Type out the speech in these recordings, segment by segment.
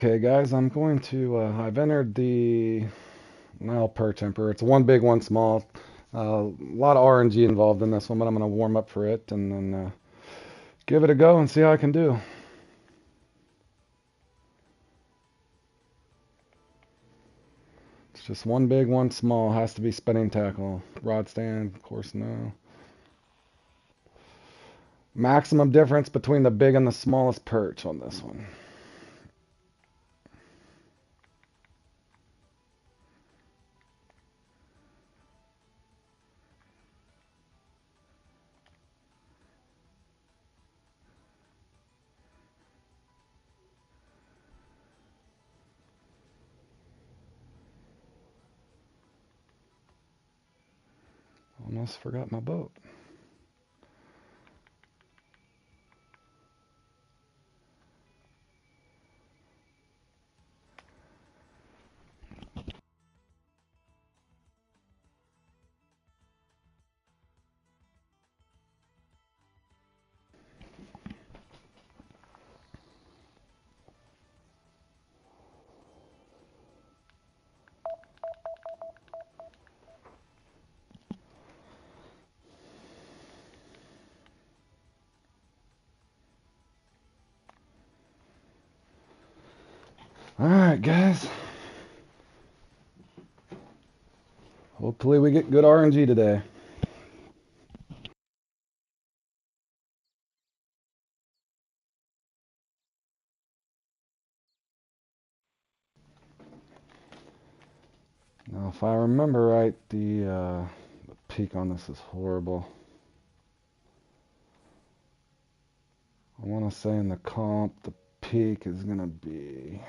Okay, guys, I'm going to. I've entered the Nile Perch Emperor. It's one big, one small. A lot of RNG involved in this one, but I'm going to warm up for it and then give it a go and see how I can do. It's just one big, one small. Has to be spinning tackle. Rod stand, of course, no. Maximum difference between the big and the smallest perch on this one. Almost forgot my boat. All right, guys. Hopefully we get good RNG today. Now, if I remember right, the peak on this is horrible. I want to say in the comp, the peak is going to be.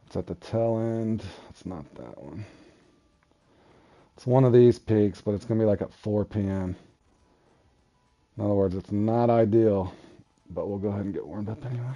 It's at the tail end. It's not that one. It's one of these peaks, but it's going to be like at 4 p.m. In other words, it's not ideal, but we'll go ahead and get warmed up anyway.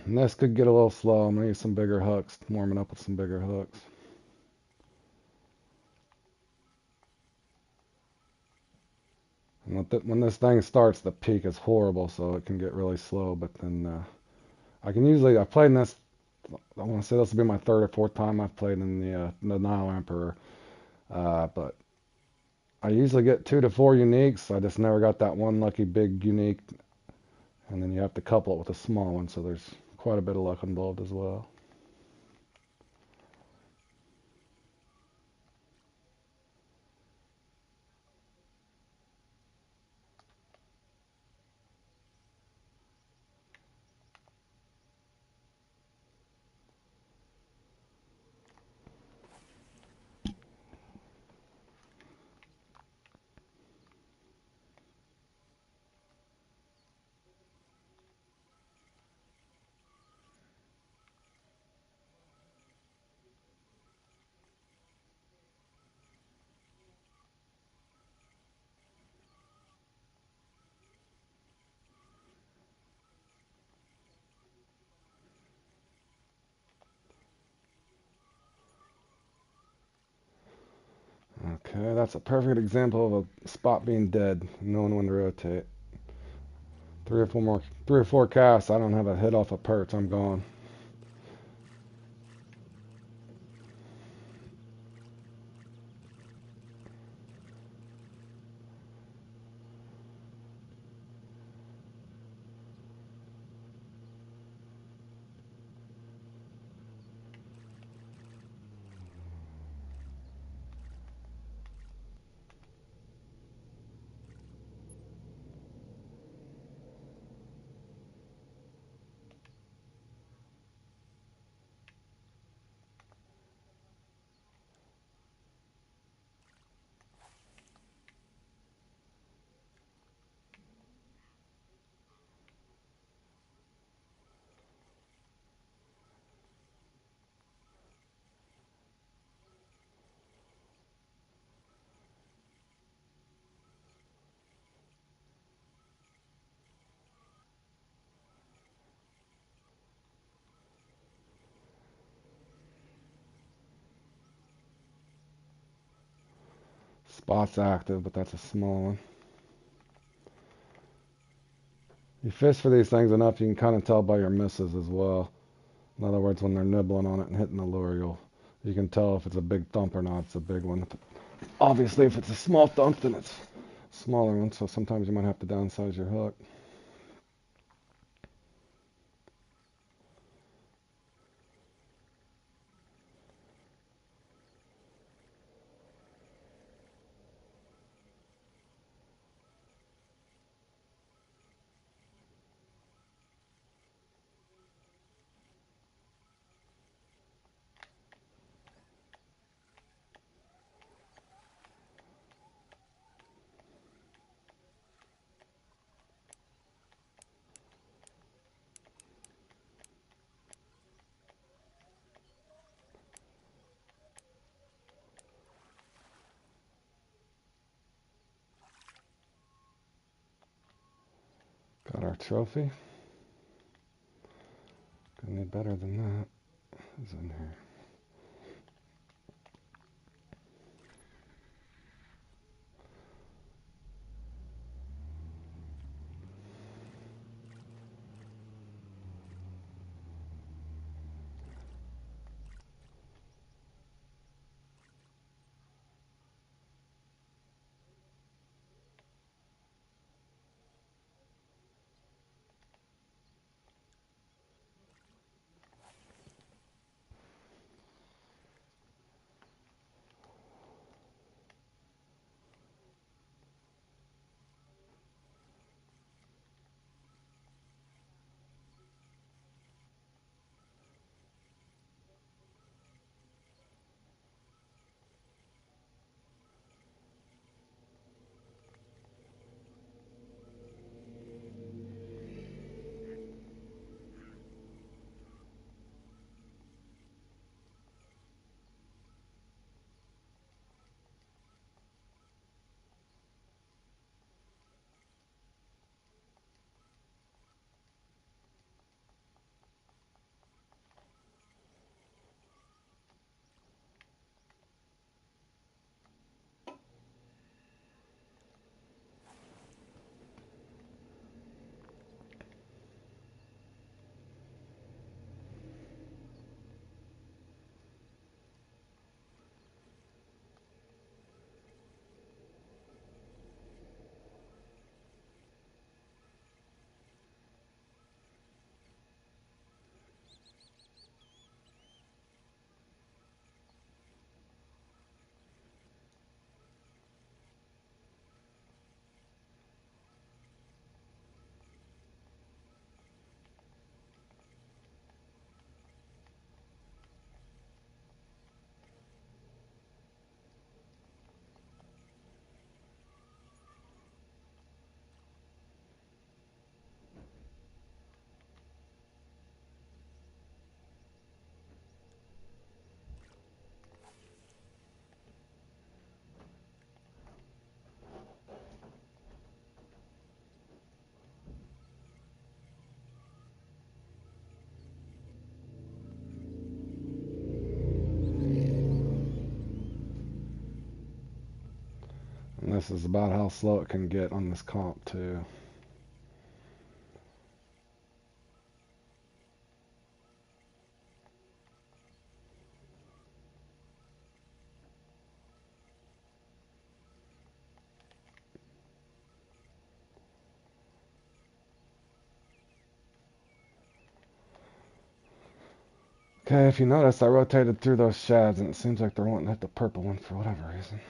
And this could get a little slow. I'm going to use some bigger hooks, warming up with some bigger hooks. And when this thing starts, the peak is horrible, so it can get really slow. But then I've played in this, I want to say this will be my third or fourth time I've played in the Nile Emperor. But I usually get 2 to 4 uniques. I just never got that one lucky big unique. And then you have to couple it with a small one, so there's quite a bit of luck involved as well. Okay, that's a perfect example of a spot being dead, knowing when to rotate. Three or four casts, I don't have a hit off a perch, I'm gone. Spot's active, but that's a small one. You fish for these things enough, you can kind of tell by your misses as well. In other words, when they're nibbling on it and hitting the lure, you can tell if it's a big thump or not. It's a big one. Obviously, if it's a small thump, then it's a smaller one. So sometimes you might have to downsize your hook. Got our trophy. Gonna need better than that. Who's in here? This is about how slow it can get on this comp too. Okay, if you notice, I rotated through those shads, and it seems like they're wanting to hit the purple one for whatever reason.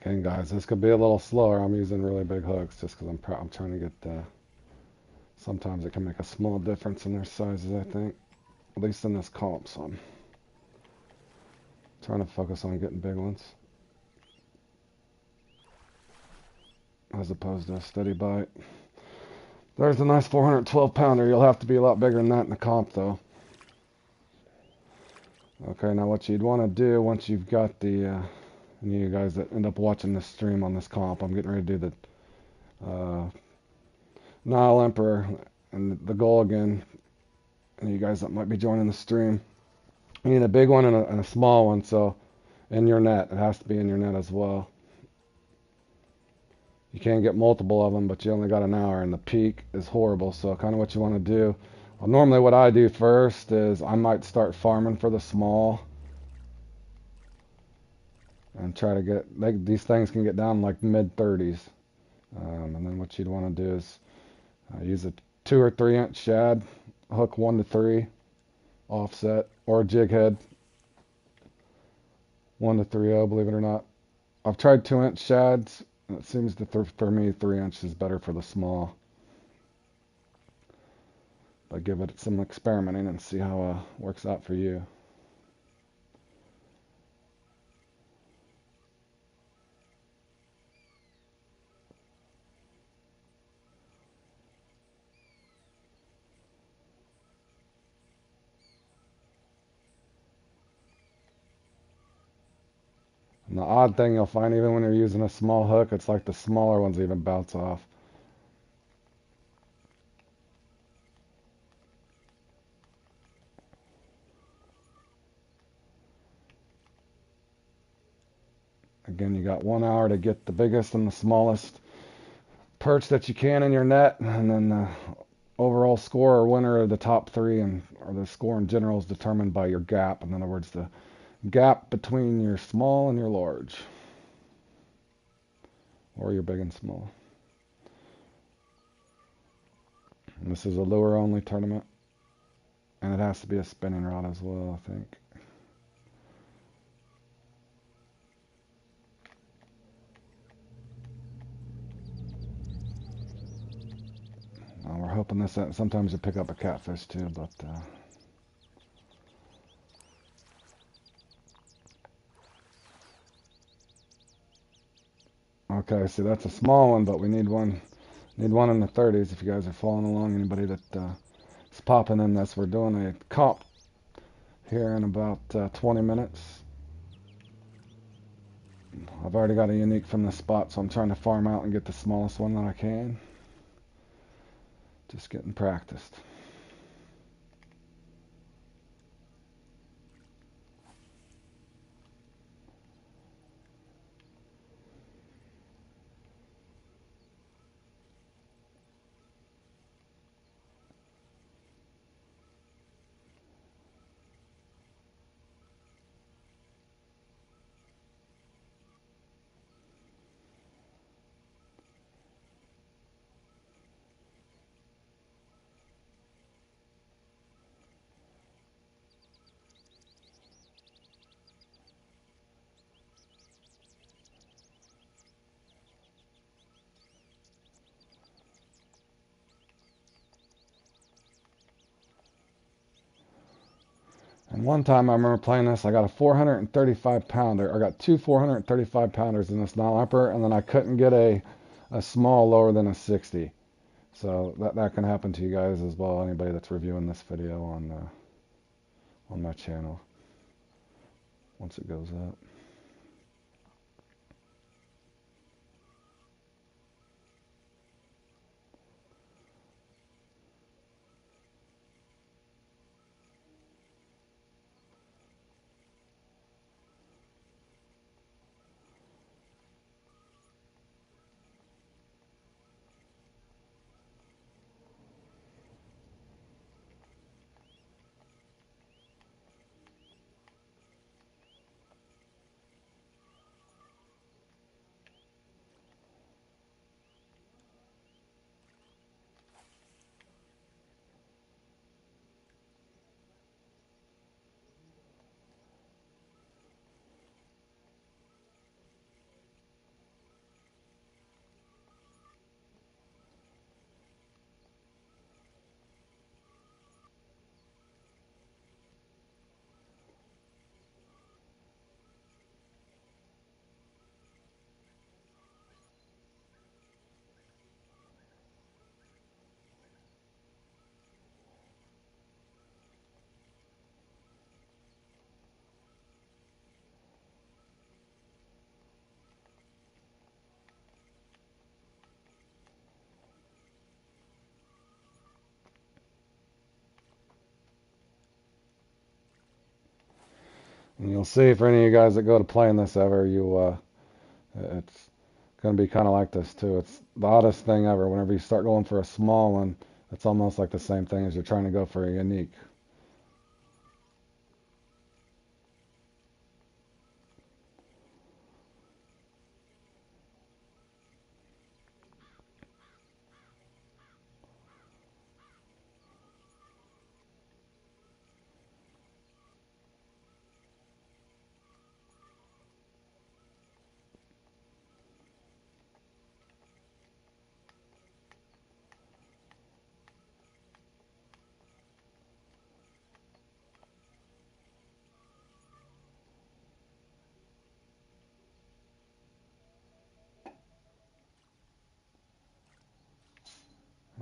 Again, guys, this could be a little slower. I'm using really big hooks just because I'm trying to get. Sometimes it can make a small difference in their sizes, I think, at least in this comp. So I'm trying to focus on getting big ones, as opposed to a steady bite. There's a nice 412 pounder. You'll have to be a lot bigger than that in the comp, though. Okay, now what you'd want to do once you've got the, any of you guys that end up watching this stream on this comp, I'm getting ready to do the Nile Emperor and the goal again. And you guys that might be joining the stream, you need a big one and a small one. So in your net, it has to be in your net as well. You can't get multiple of them, but you only got an hour, and the peak is horrible. So kind of what you want to do. Well, normally what I do first is I might start farming for the small and try to get, these things can get down like mid 30s. And then what you'd want to do is use a 2 or 3 inch shad, hook 1 to 3, offset, or a jig head, 1 to 3/0, believe it or not. I've tried 2 inch shads, and it seems to, for me, 3 inch is better for the small. But give it some experimenting and see how it works out for you. And the odd thing you'll find, even when you're using a small hook, it's like the smaller ones even bounce off. Again, you got 1 hour to get the biggest and the smallest perch that you can in your net, and then the overall score or winner of the top 3, or the score in general, is determined by your gap. In other words, the gap between your small and your large, or your big and small. And this is a lure only tournament, and it has to be a spinning rod as well, I think. We're hoping this, sometimes you pick up a catfish too, but okay, see, that's a small one, but we need one in the 30s. If you guys are following along, anybody that is popping in this, we're doing a comp here in about 20 minutes. I've already got a unique from the spot, so I'm trying to farm out and get the smallest one that I can. Just getting practiced. And one time I remember playing this, I got a 435 pounder. I got two 435 pounders in this Nile Emperor, and then I couldn't get a small lower than a 60. So that can happen to you guys as well. Anybody that's reviewing this video on my channel once it goes up. And you'll see for any of you guys that go to playing this ever, it's going to be kind of like this too. It's the oddest thing ever. Whenever you start going for a small one, it's almost like the same thing as you're trying to go for a unique.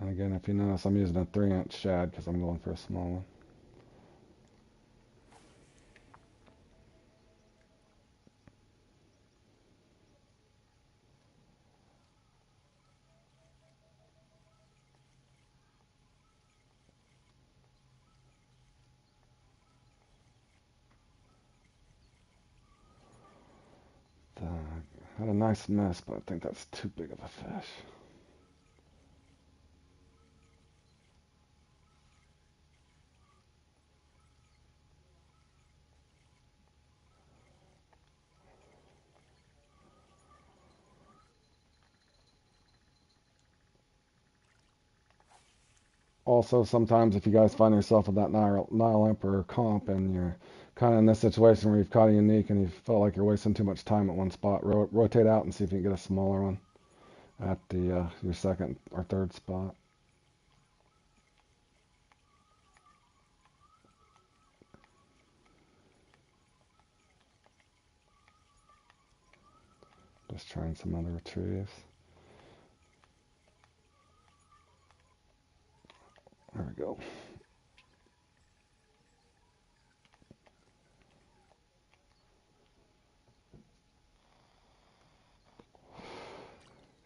And again, if you notice, I'm using a 3-inch shad because I'm going for a small one. Had a nice mess, but I think that's too big of a fish. Also, sometimes if you guys find yourself with that Nile Emperor comp and you're kind of in this situation where you've caught a unique and you feel like you're wasting too much time at one spot, rotate out and see if you can get a smaller one at the your second or third spot. Just trying some other retrieves. There we go.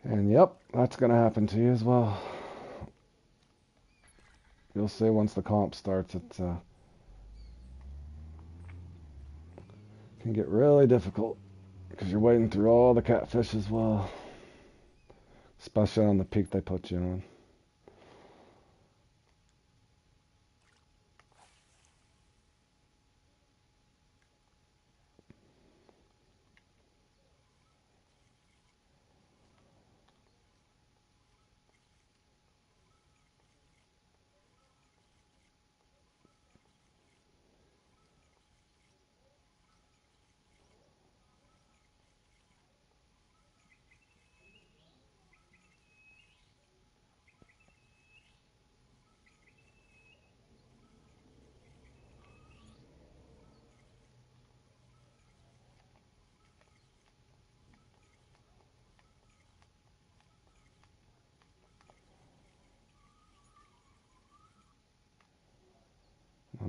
And yep, that's going to happen to you as well. You'll see once the comp starts, it can get really difficult because you're wading through all the catfish as well, especially on the peak they put you on.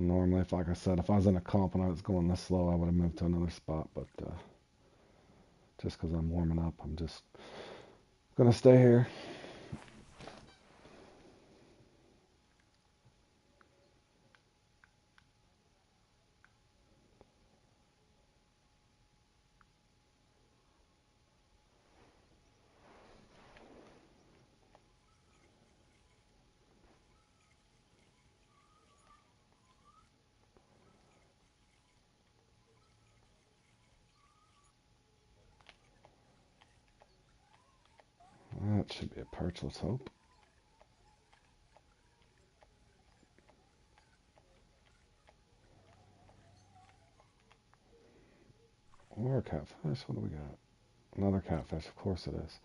Normally, if like I said, if I was in a comp and I was going this slow, I would have moved to another spot. But just because I'm warming up, I'm just gonna stay here. That should be a perch. Let's hope. Or a catfish. What do we got? Another catfish. Of course it is.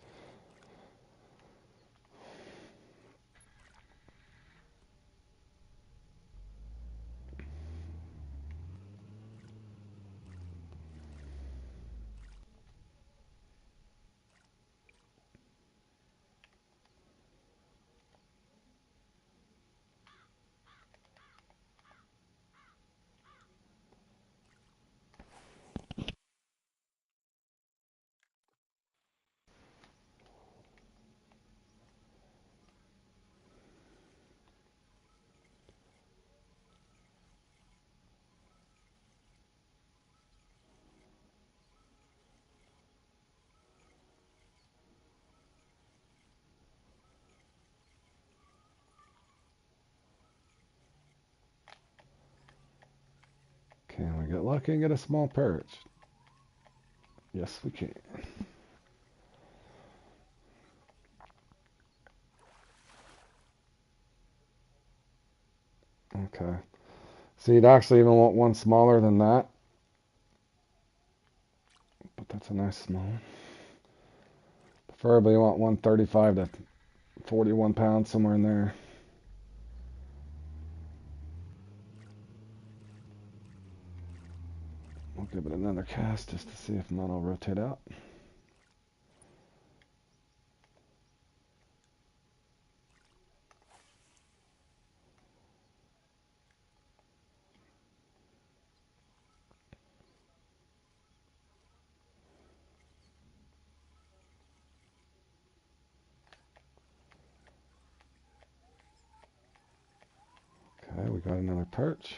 Can we get lucky and get a small perch? Yes, we can. Okay. So you'd actually even want one smaller than that. But that's a nice small one. Preferably you want 135 to 41 pounds, somewhere in there. We'll give it another cast just to see if not I'll rotate out. Okay, we got another perch.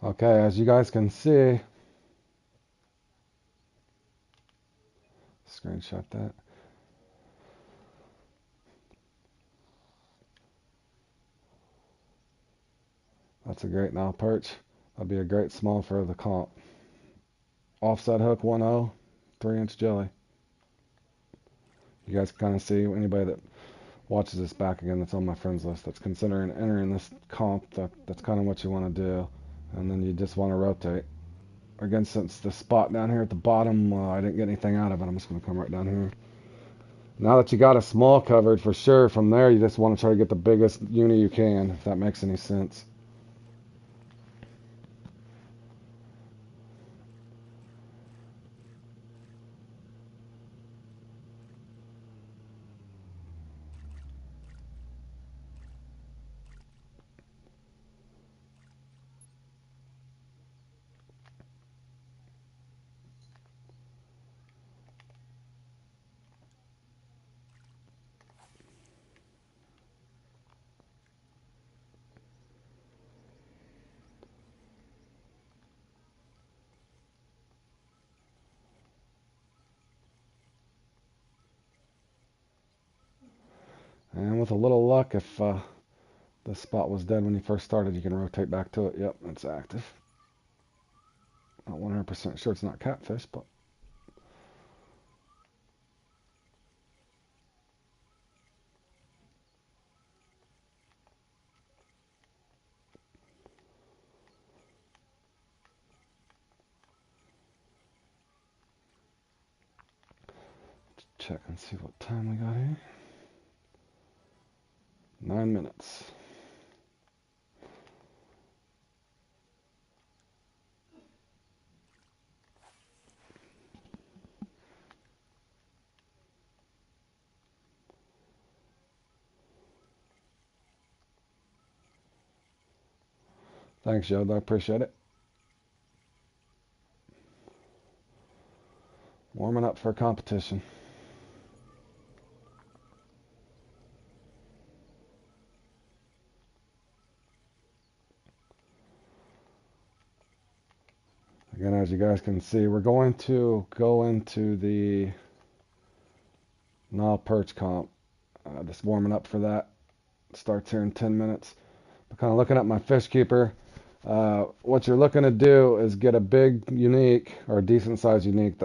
Okay, as you guys can see, screenshot that. That's a great Nile perch. That'd be a great small for the comp. Offset hook 1.0, 3-inch jelly. You guys can kind of see anybody that watches this back again that's on my friends list that's considering entering this comp, that's kind of what you want to do. And then you just want to rotate. Again, since the spot down here at the bottom, I didn't get anything out of it, I'm just going to come right down here. Now that you got a small covered for sure, from there you just want to try to get the biggest uni you can, if that makes any sense. And with a little luck, if the spot was dead when you first started, you can rotate back to it. Yep, it's active. Not 100% sure it's not catfish, but let's check and see what time we got here. 9 minutes. Thanks, Yoda. I appreciate it. Warming up for a competition. Again, as you guys can see, we're going to go into the Nile Perch Comp. Just warming up for that. Starts here in 10 minutes. I'm kind of looking at my fish keeper. What you're looking to do is get a big unique or a decent size unique.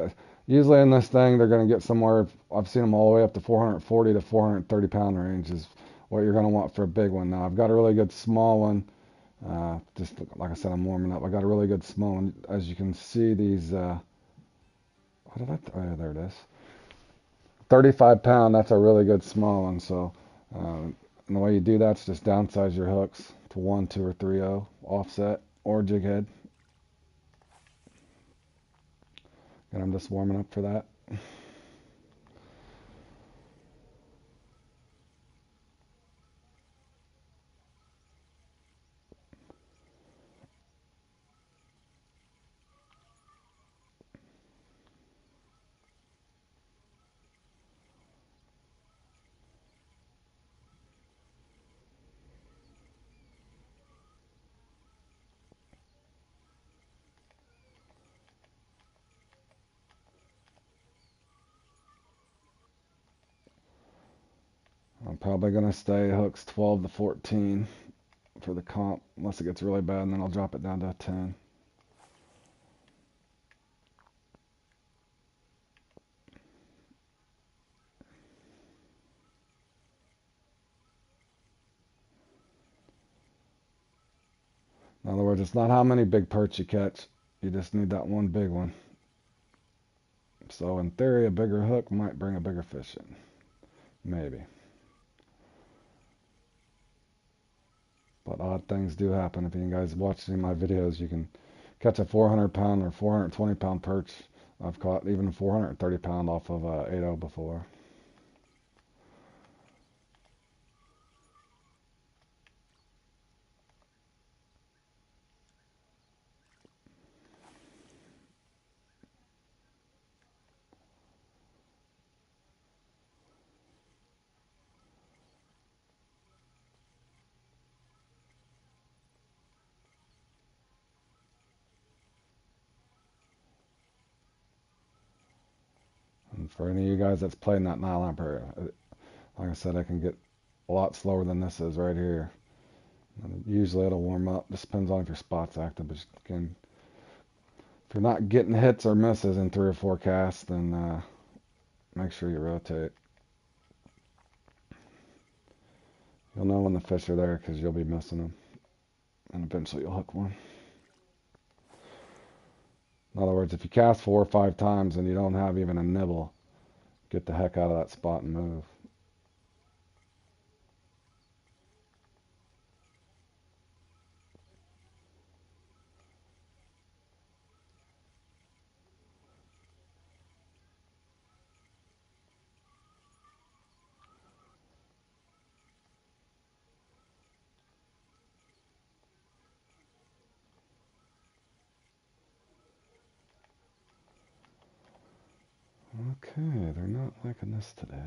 Usually in this thing, they're going to get somewhere, I've seen them all the way up to 440 to 430 pound range is what you're going to want for a big one. Now, I've got a really good small one. Just like I said, I'm warming up. I got a really good small one. As you can see, these, what did oh, yeah, there it is. 35 pound, that's a really good small one. So, and the way you do that is just downsize your hooks to 1, 2, or 3/0 offset or jig head. And I'm just warming up for that. I'm probably going to stay hooks 12 to 14 for the comp, unless it gets really bad, and then I'll drop it down to a 10. In other words, it's not how many big perch you catch. You just need that one big one. So in theory, a bigger hook might bring a bigger fish in. Maybe. But odd things do happen. If you guys watch any of my videos, you can catch a 400 pound or 420 pound perch. I've caught even 430 pound off of a 8/0 before. And for any of you guys that's playing that Nile Perch, like I said, I can get a lot slower than this is right here. And usually it'll warm up. Just depends on if your spot's active. But again, if you're not getting hits or misses in 3 or 4 casts, then make sure you rotate. You'll know when the fish are there because you'll be missing them. And eventually you'll hook one. In other words, if you cast 4 or 5 times and you don't have even a nibble, get the heck out of that spot and move. Okay, they're not liking this today.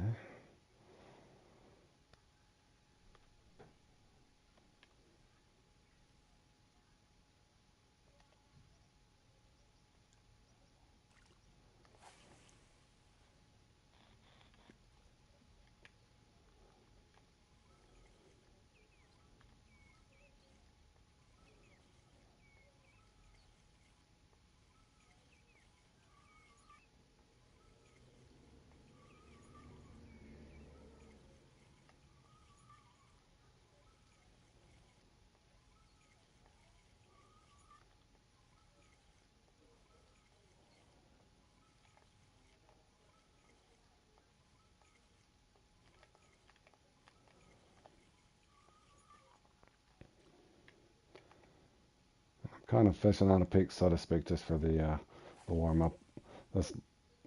Kind of fishing on a peak, so to speak, just for the warm up. This,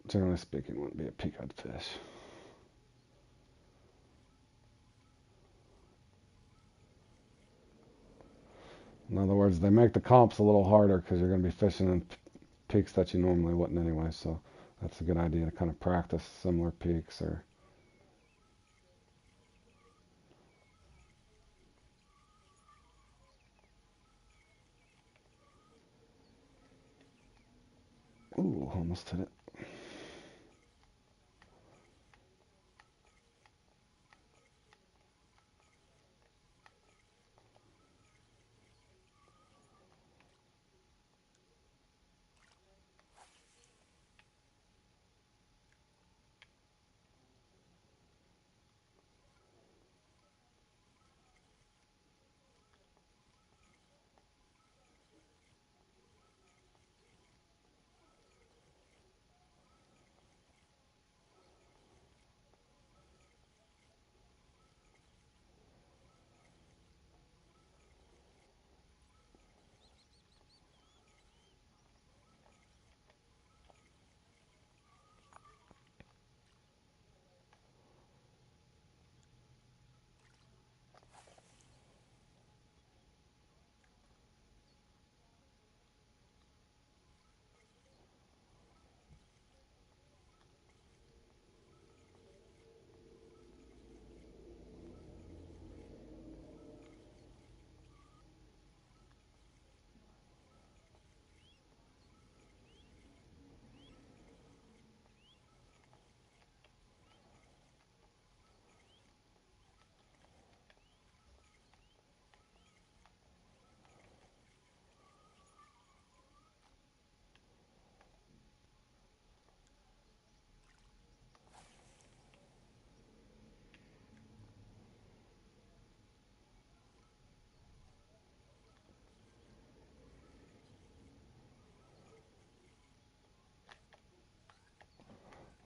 generally speaking, wouldn't be a peak I'd fish. In other words, they make the comps a little harder because you're going to be fishing in peaks that you normally wouldn't anyway. So that's a good idea to kind of practice similar peaks or. Ooh, almost hit it.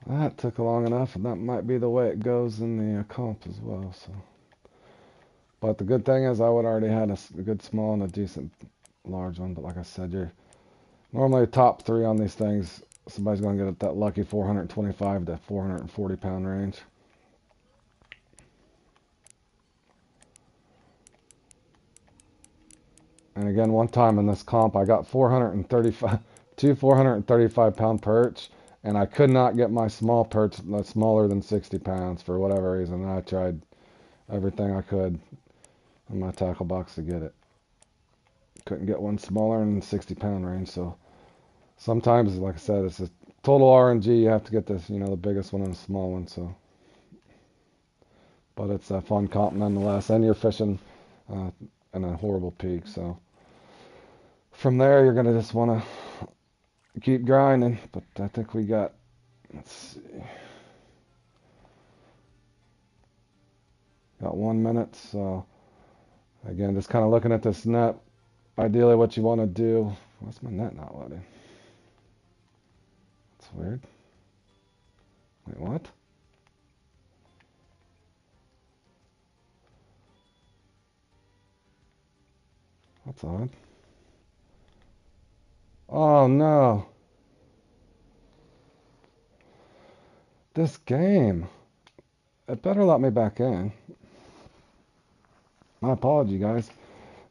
That took long enough, and that might be the way it goes in the comp as well. So, but the good thing is I would already had a good small and a decent large one. But like I said, you're normally top three on these things. Somebody's going to get at that lucky 425 to 440 pound range. And again, one time in this comp, I got 435, two 435 pound perch, and I could not get my small perch that's smaller than 60 pounds for whatever reason. I tried everything I could in my tackle box to get it. Couldn't get one smaller in the 60 pound range. So sometimes, like I said, it's a total RNG. You have to get this, the biggest one and a small one. So, but it's a fun comp nonetheless, and you're fishing uh, in a horrible peak. So from there, you're gonna just want to keep grinding. But I think we got, let's see, got 1 minute. So again, just kind of looking at this net. Ideally, what you want to do. What's my net not loading? That's weird. Wait, what? That's odd. Oh no. This game. It better let me back in. My apology, guys.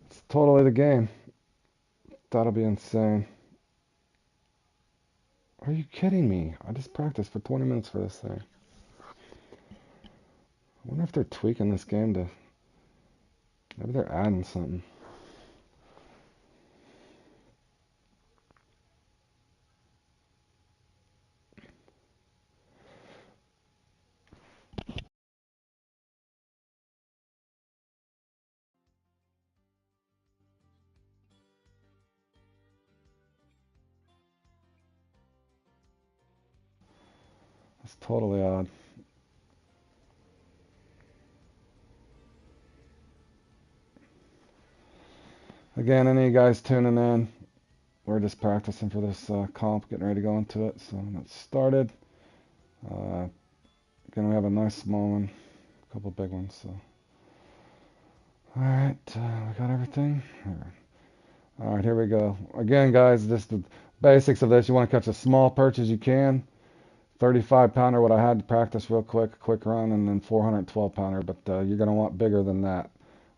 It's totally the game. That'll be insane. Are you kidding me? I just practiced for 20 minutes for this thing. I wonder if they're tweaking this game to. Maybe they're adding something. It's totally odd. Again, any of you guys tuning in, we're just practicing for this comp, getting ready to go into it. So let's started. Again, we have a nice small one, a couple big ones. So, all right, we got everything. All right, here we go. Again, guys, just the basics of this. You want to catch as small perch as you can. 35 pounder, what I had to practice real quick, a quick run, and then 412 pounder. But you're going to want bigger than that.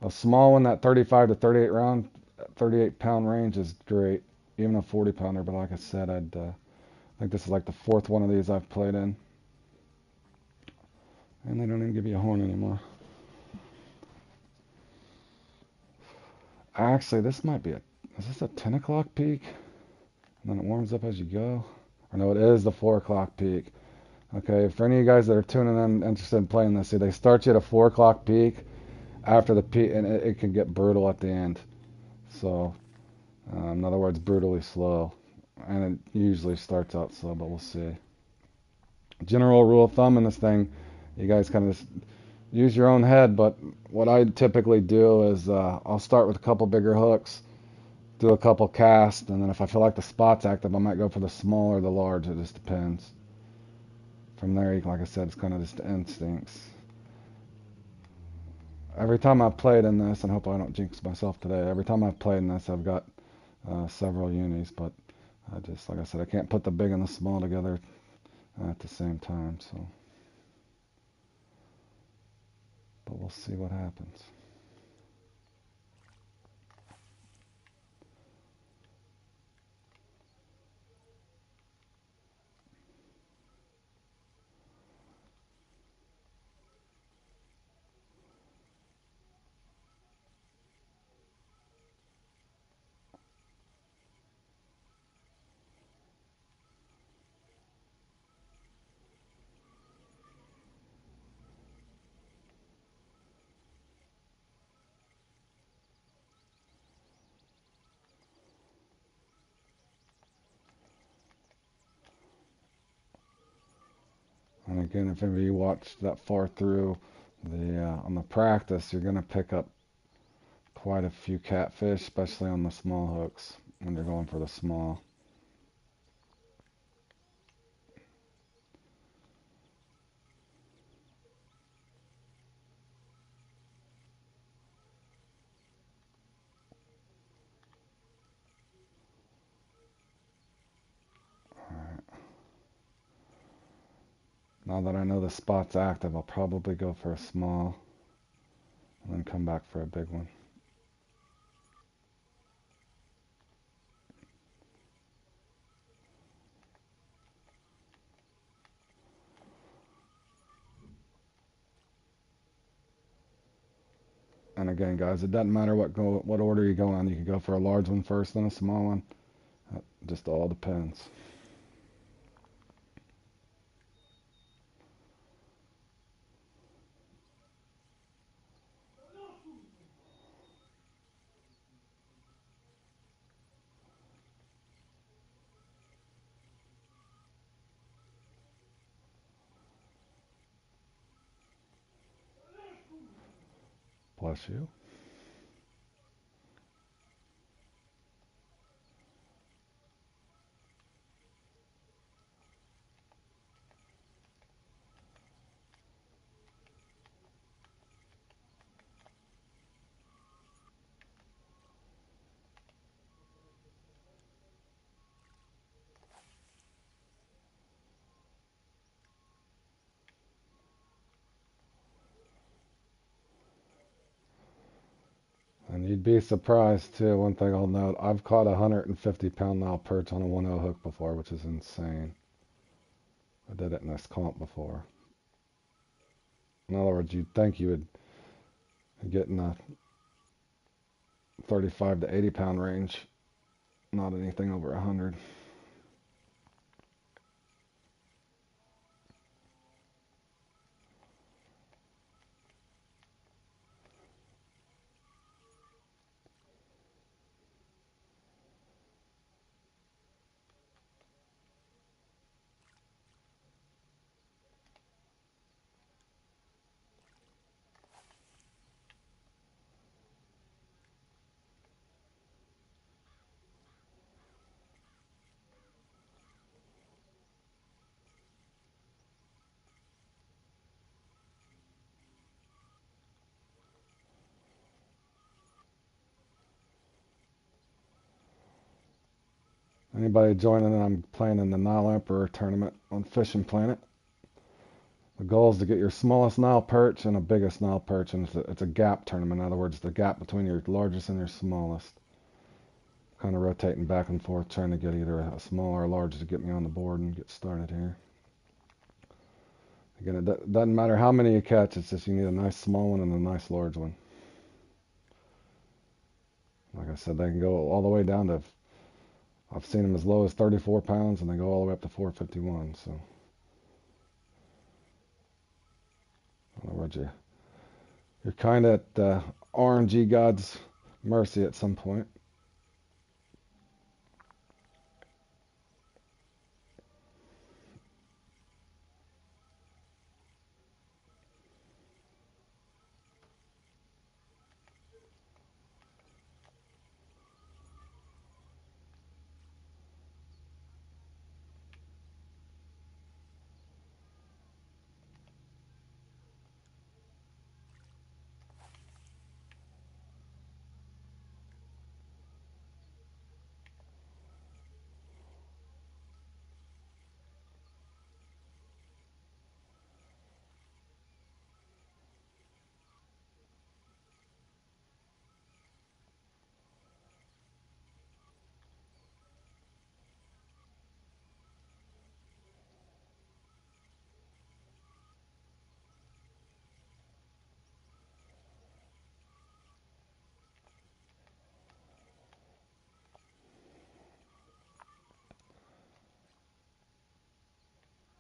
A small one, that 35 to 38 round, 38-pound range is great, even a 40 pounder. But like I said, I think this is like the fourth one of these I've played in, and they don't even give you a horn anymore. Actually, this might be is this a 10 o'clock peak? And then it warms up as you go? Or no, it is the 4 o'clock peak. Okay, for any of you guys that are tuning in interested in playing this, see, they start you at a 4 o'clock peak after the peak, and it can get brutal at the end. So, in other words, brutally slow. And it usually starts out slow, but we'll see. General rule of thumb in this thing, you guys kind of just use your own head, but what I typically do is I'll start with a couple bigger hooks, do a couple casts, and then if I feel like the spot's active, I might go for the small or the large. It just depends. From there, like I said, it's kind of just instincts. Every time I've played in this, and I hope I don't jinx myself today, every time I've played in this, I've got several unis, but I just, like I said, I can't put the big and the small together at the same time, so. But we'll see what happens. And again, if any of you watched that far through, on the practice, you're going to pick up quite a few catfish, especially on the small hooks when you're going for the small. Alright. Now that I know the spot's active, I'll probably go for a small and then come back for a big one. And again, guys, it doesn't matter what order you go in. You can go for a large one first, then a small one. It just all depends. Bless you. And you'd be surprised too. One thing I'll note, I've caught a 150-pound Nile perch on a 1/0 hook before, which is insane. I did it in this comp before. In other words, you'd think you would get in the 35 to 80-pound range, not anything over 100. Anybody joining in, I'm playing in the Nile Emperor tournament on Fishing Planet. The goal is to get your smallest Nile perch and a biggest Nile perch, and it's a gap tournament. In other words, the gap between your largest and your smallest. kind of rotating back and forth, trying to get either a small or a large to get me on the board and get started here. Again, it doesn't matter how many you catch, it's just you need a nice small one and a nice large one. Like I said, they can go all the way down to, I've seen them as low as 34 pounds and they go all the way up to 451. So, in other words, you're kind of at RNG God's mercy at some point.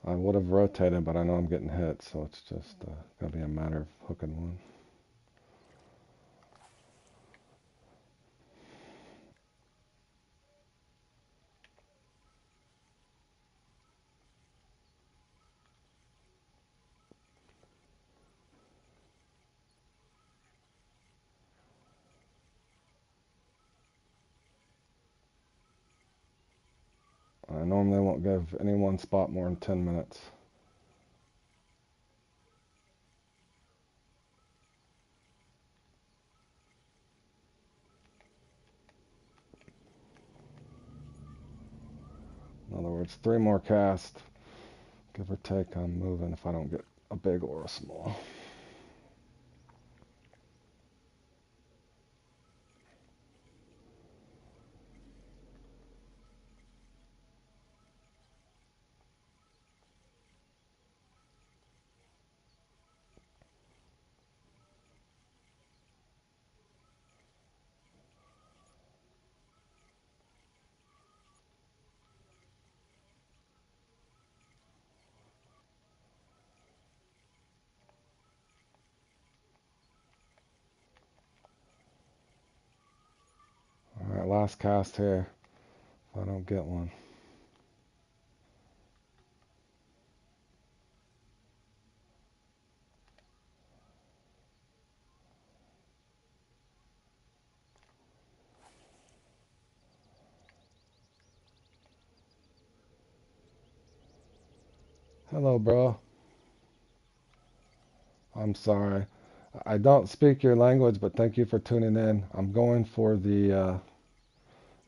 I would have rotated, but I know I'm getting hit, so it's just going to be a matter of hooking one. I normally won't give any one spot more than 10 minutes. In other words, 3 more casts, give or take, I'm moving if I don't get a big or a small. Alright, last cast here, if I don't get one. Hello, bro. I'm sorry. I don't speak your language, but thank you for tuning in. I'm going for the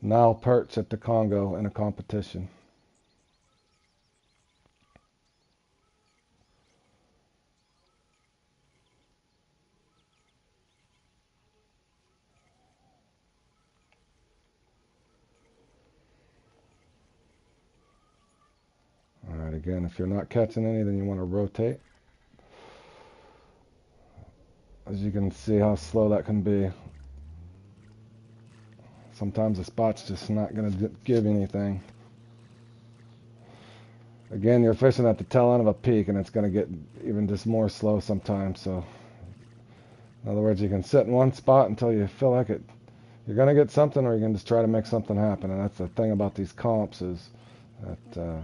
Nile Perch at the Congo in a competition. Alright, again, if you're not catching any, then you want to rotate. As you can see how slow that can be. Sometimes the spot's just not going to give anything. Again, you're fishing at the tail end of a peak, and it's going to get even just more slow sometimes. So, in other words, you can sit in one spot until you feel like it. You're going to get something, or you can just try to make something happen. And that's the thing about these comps is that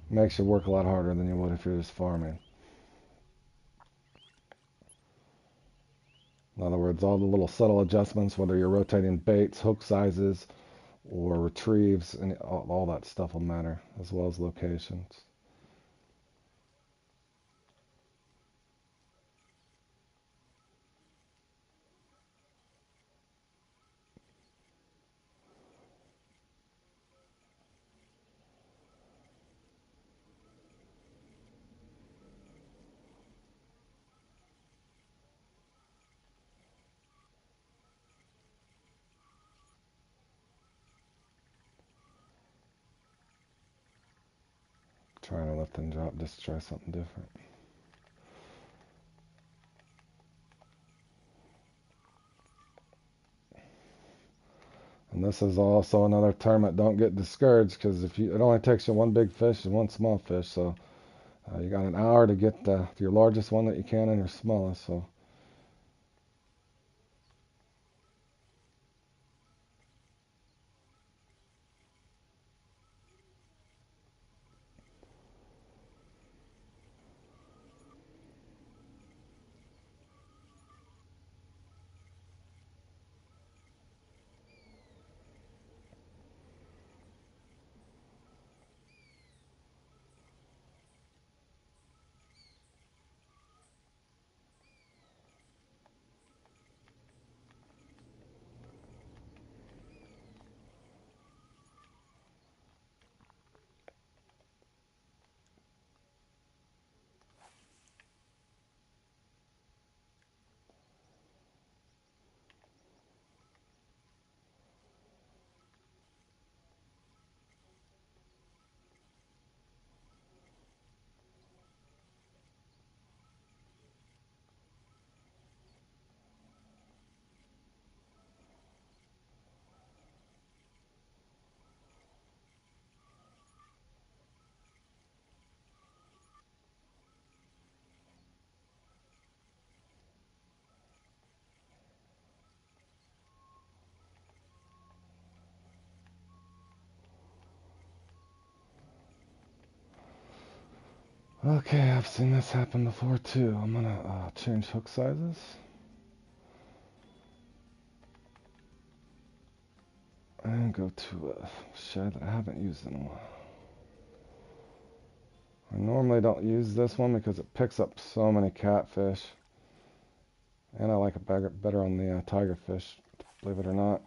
makes you work a lot harder than you would if you're just farming. In other words, all the little subtle adjustments, whether you're rotating baits, hook sizes, or retrieves, and all that stuff will matter, as well as locations. Trying to lift and drop, just try something different. And this is also another tournament. Don't get discouraged, because it only takes you one big fish and one small fish. So you got an hour to get your largest one that you can and your smallest. So okay, I've seen this happen before too. I'm gonna change hook sizes. And go to a shed that I haven't used in a while. I normally don't use this one because it picks up so many catfish. And I like it better on the tiger fish, believe it or not.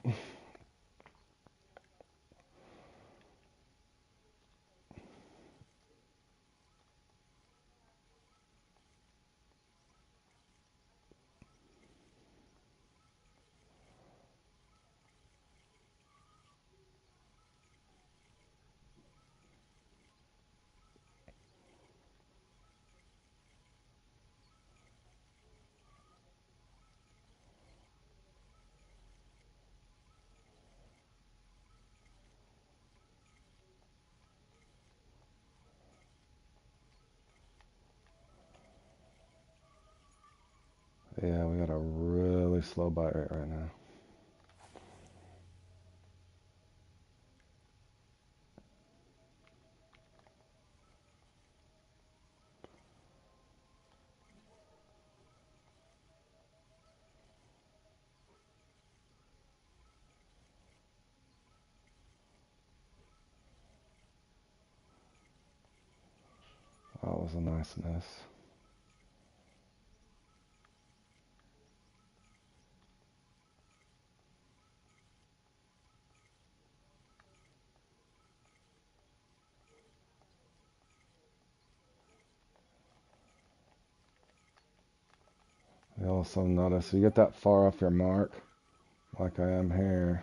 Yeah, we got a really slow bite rate right now. That was a nice miss. You also notice you get that far off your mark, like I am here.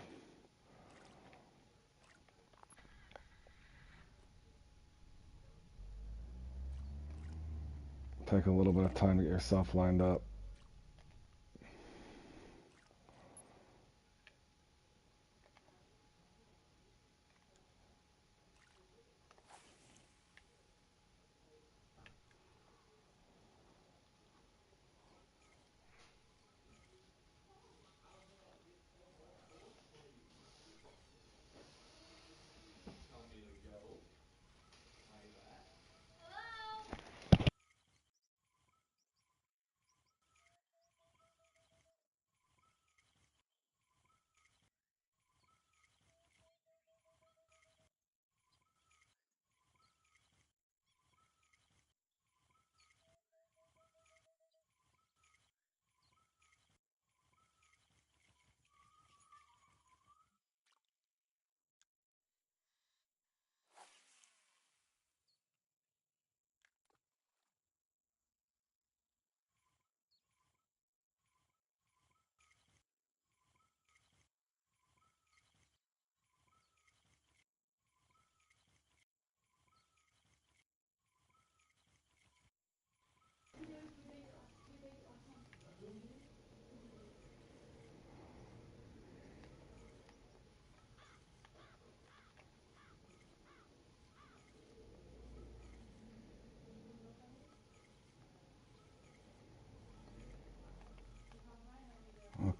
Take a little bit of time to get yourself lined up.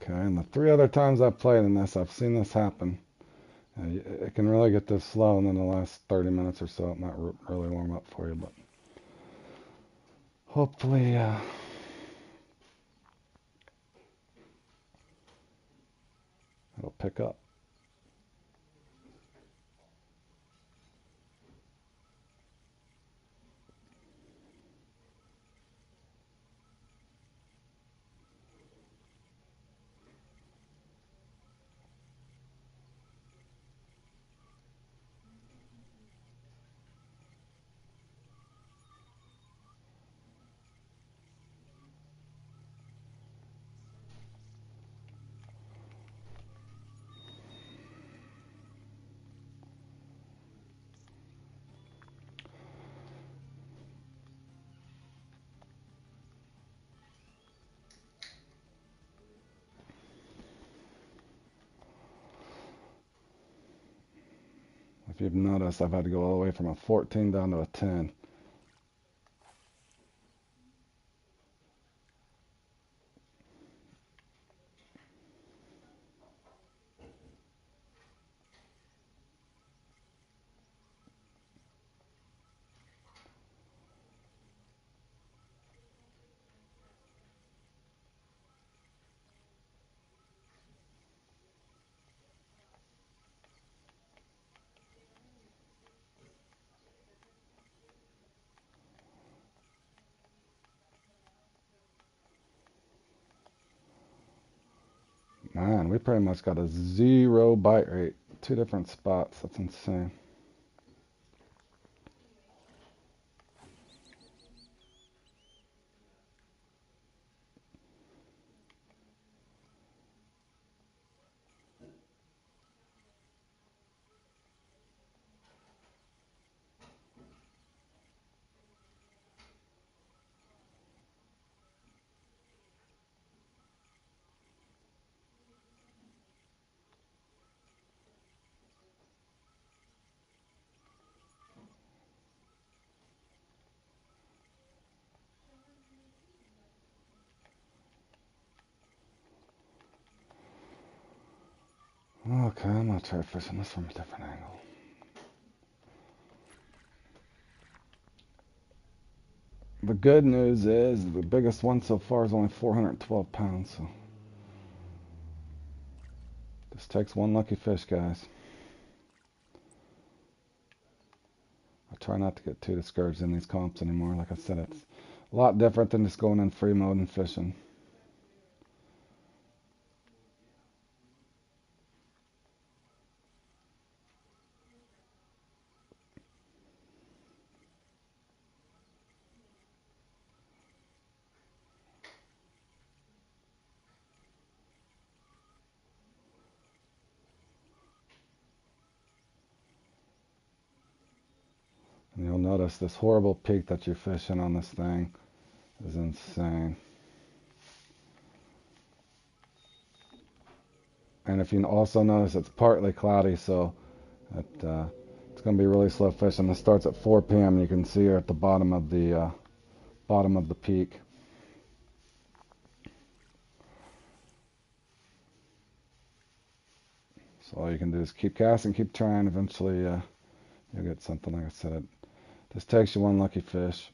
Okay, and the 3 other times I've played in this, I've seen this happen. It can really get this slow, and then the last 30 minutes or so, it might really warm up for you. But hopefully, it'll pick up. If you've noticed, I've had to go all the way from a 14 down to a 10. Man, we pretty much got a 0 bite rate. 2 different spots. That's insane. Okay, I'm gonna try fishing this from a different angle. The good news is the biggest one so far is only 412 pounds, so this takes one lucky fish, guys. I try not to get too discouraged in these comps anymore. Like I said, it's a lot different than just going in free mode and fishing. And you'll notice this horrible peak that you're fishing on this thing is insane. And if you also notice, it's partly cloudy, so it's going to be really slow fishing. This starts at 4 p.m. You can see her at the bottom of the peak. So all you can do is keep casting, keep trying. Eventually, you'll get something. Like I said, it just takes you one lucky fish.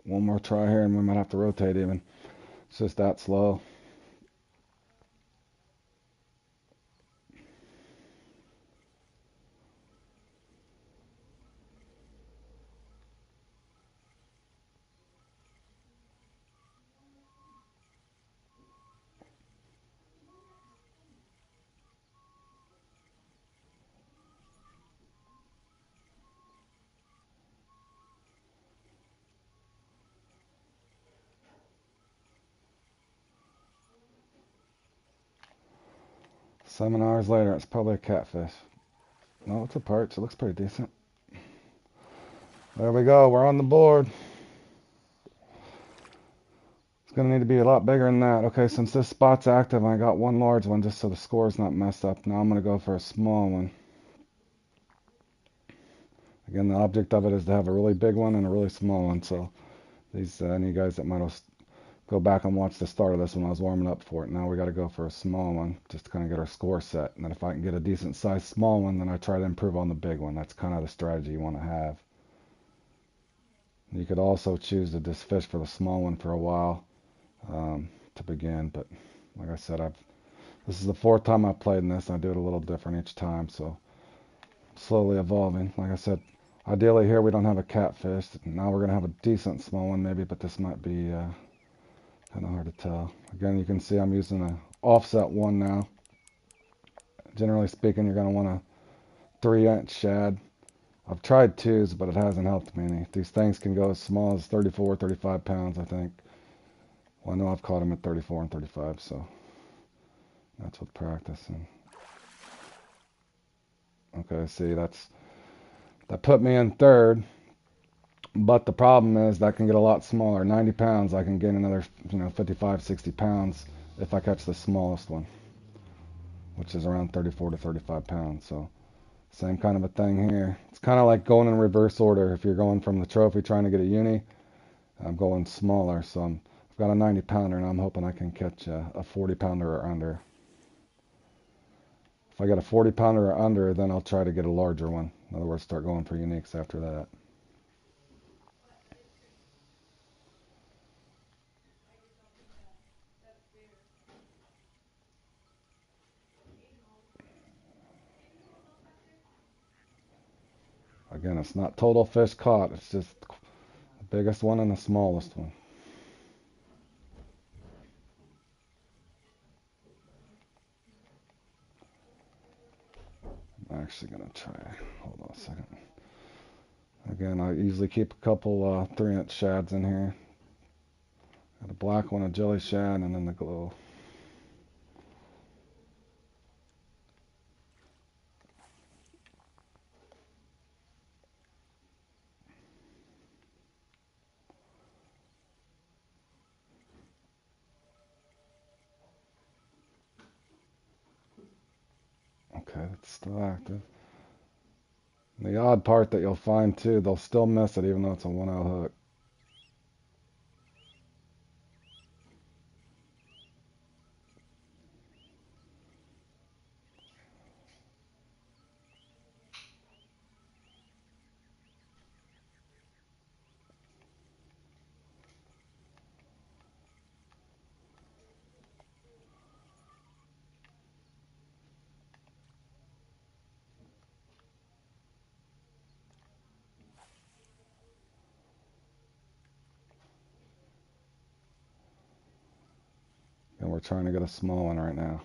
One more try here, and we might have to rotate even. It's just that slow. 7 hours later, it's probably a catfish. No, it's a perch. It looks pretty decent. There we go. We're on the board. It's going to need to be a lot bigger than that. Okay, since this spot's active, I got one large one just so the score's not messed up. Now I'm going to go for a small one. Again, the object of it is to have a really big one and a really small one. So these any guys that might have go back and watch the start of this when I was warming up for it. Now we got to go for a small one just to kind of get our score set. And then if I can get a decent sized small one, then I try to improve on the big one. That's kind of the strategy you want to have. You could also choose to just fish for the small one for a while to begin. But like I said, this is the fourth time I've played in this. I do it a little different each time. So slowly evolving. Like I said, ideally here we don't have a catfish. Now we're going to have a decent small one maybe, but this might be kind of hard to tell. Again, you can see I'm using an offset one now. Generally speaking, you're going to want a 3-inch shad. I've tried 2s, but it hasn't helped me any. These things can go as small as 34, 35 pounds, I think. Well, I know I've caught them at 34 and 35, so that's with practice. And okay, see, that put me in third. But the problem is that can get a lot smaller. 90 pounds, I can gain another 55, 60 pounds if I catch the smallest one, which is around 34 to 35 pounds. So same kind of a thing here. It's kind of like going in reverse order. If you're going from the trophy trying to get a uni, I'm going smaller. So I've got a 90 pounder and I'm hoping I can catch a 40 pounder or under. If I get a 40 pounder or under, then I'll try to get a larger one. In other words, start going for uniques after that. Again, it's not total fish caught. It's just the biggest one and the smallest one. I'm actually going to try. Hold on a second. Again, I usually keep a couple 3-inch shads in here. Got a black one, a jelly shad, and then the glow. Okay, it's still active. The odd part that you'll find too, they'll still miss it even though it's a 1-out hook. And we're trying to get a small one right now.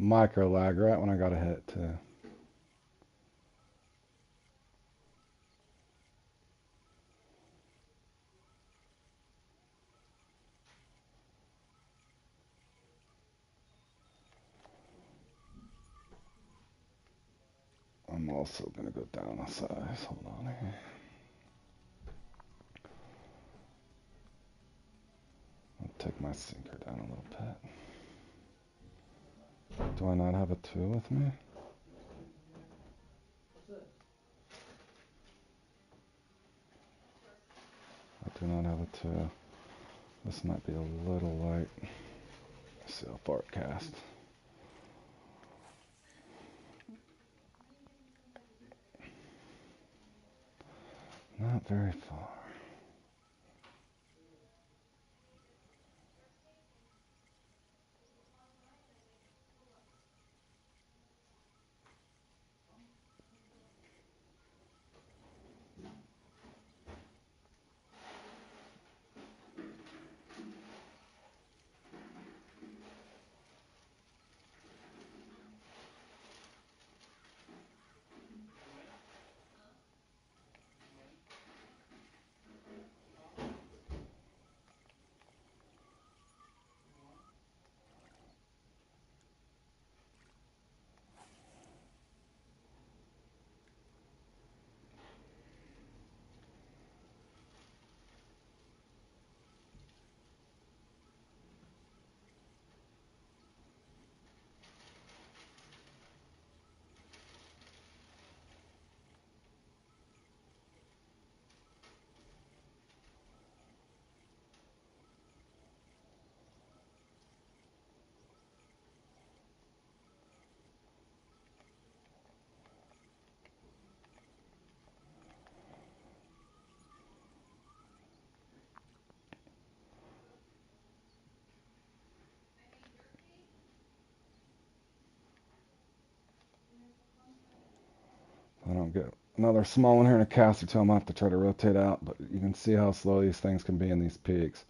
Micro lag right when I got a hit too. I'm also gonna go down a size. Hold on here. I'll take my sinker down a little bit. Do I not have a 2 with me? I do not have a 2. This might be a little light. Let's see how far it casts. Not very far. I don't get another small one here in a cast or two. I'm gonna have to try to rotate out, but you can see how slow these things can be in these peaks.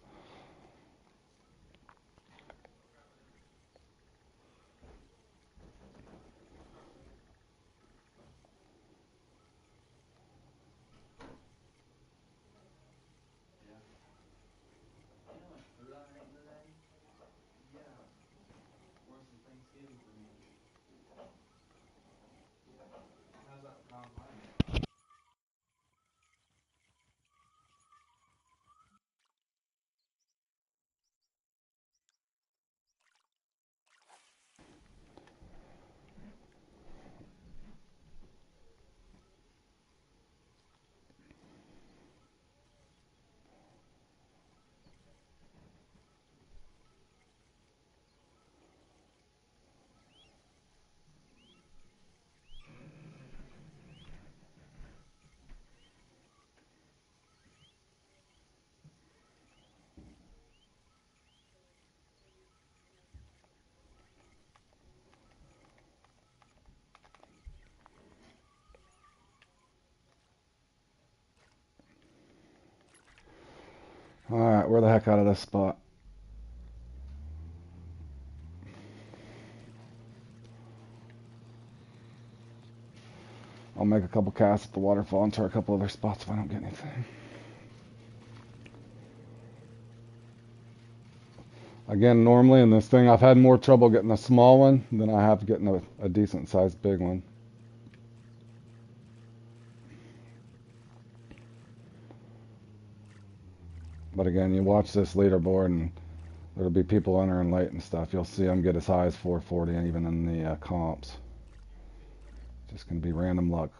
Alright, we're the heck out of this spot. I'll make a couple casts at the waterfall and try a couple other spots if I don't get anything. Again, normally in this thing, I've had more trouble getting a small one than I have getting a decent sized big one. But again, you watch this leaderboard and there'll be people entering late and stuff. You'll see them get as high as 440 and even in the comps. Just gonna be random luck.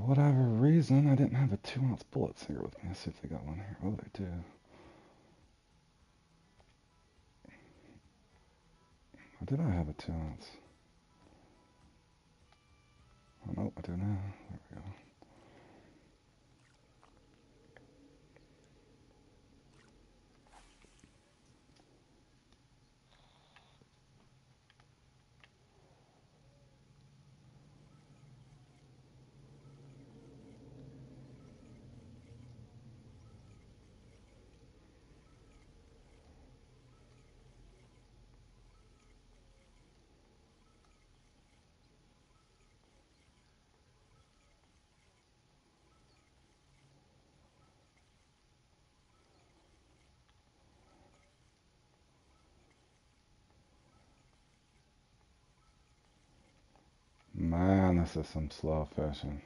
whatever reason, I didn't have the 2-ounce bullets here with me. Let's see if they got one here. Oh, they do. Or did I have a 2-ounce? Oh, no, I do now. There we go. Man, this is some slow fishing.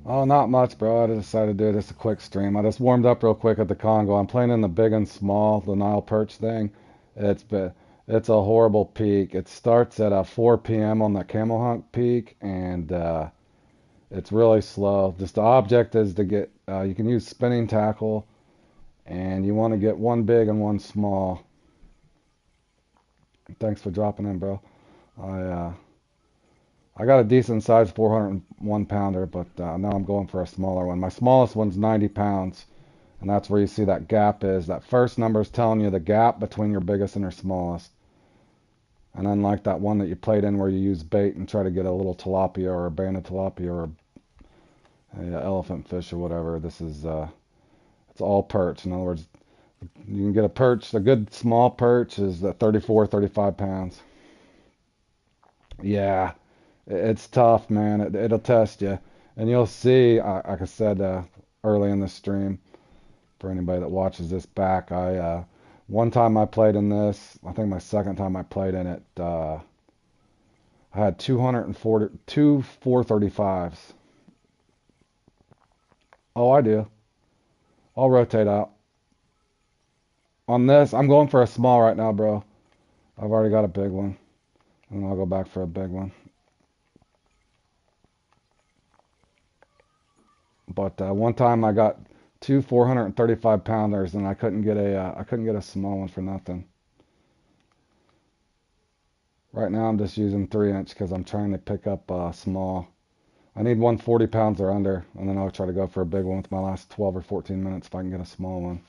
Oh, not much, bro. I decided to do just a quick stream. I just warmed up real quick at the Congo. I'm playing in the big and small, the Nile Perch thing. It's been, it's a horrible peak. It starts at 4 p.m. on the Camel Hunt peak, and it's really slow. Just the object is to get, you can use spinning tackle, and you want to get one big and one small. Thanks for dropping in, bro. I uh, I got a decent sized 401 pounder, but now I'm going for a smaller one. My smallest one's 90 pounds, and that's where you see that gap is. That first number is telling you the gap between your biggest and your smallest. And unlike that one that you played in where you use bait and try to get a little tilapia or a banded tilapia or a elephant fish or whatever, this is it's all perch. In other words, you can get a perch. A good small perch is 34, 35 pounds. Yeah, it's tough, man. It'll test you. And you'll see, like I said early in the stream, for anybody that watches this back, one time I played in this, I think my second time I played in it, I had 242 435s. Oh, I do. I'll rotate out. On this, I'm going for a small right now, bro. I've already got a big one. And I'll go back for a big one. But one time I got two 435 pounders, and I couldn't get a small one for nothing. Right now I'm just using 3-inch because I'm trying to pick up small. I need one 40 pounds or under, and then I'll try to go for a big one with my last 12 or 14 minutes if I can get a small one.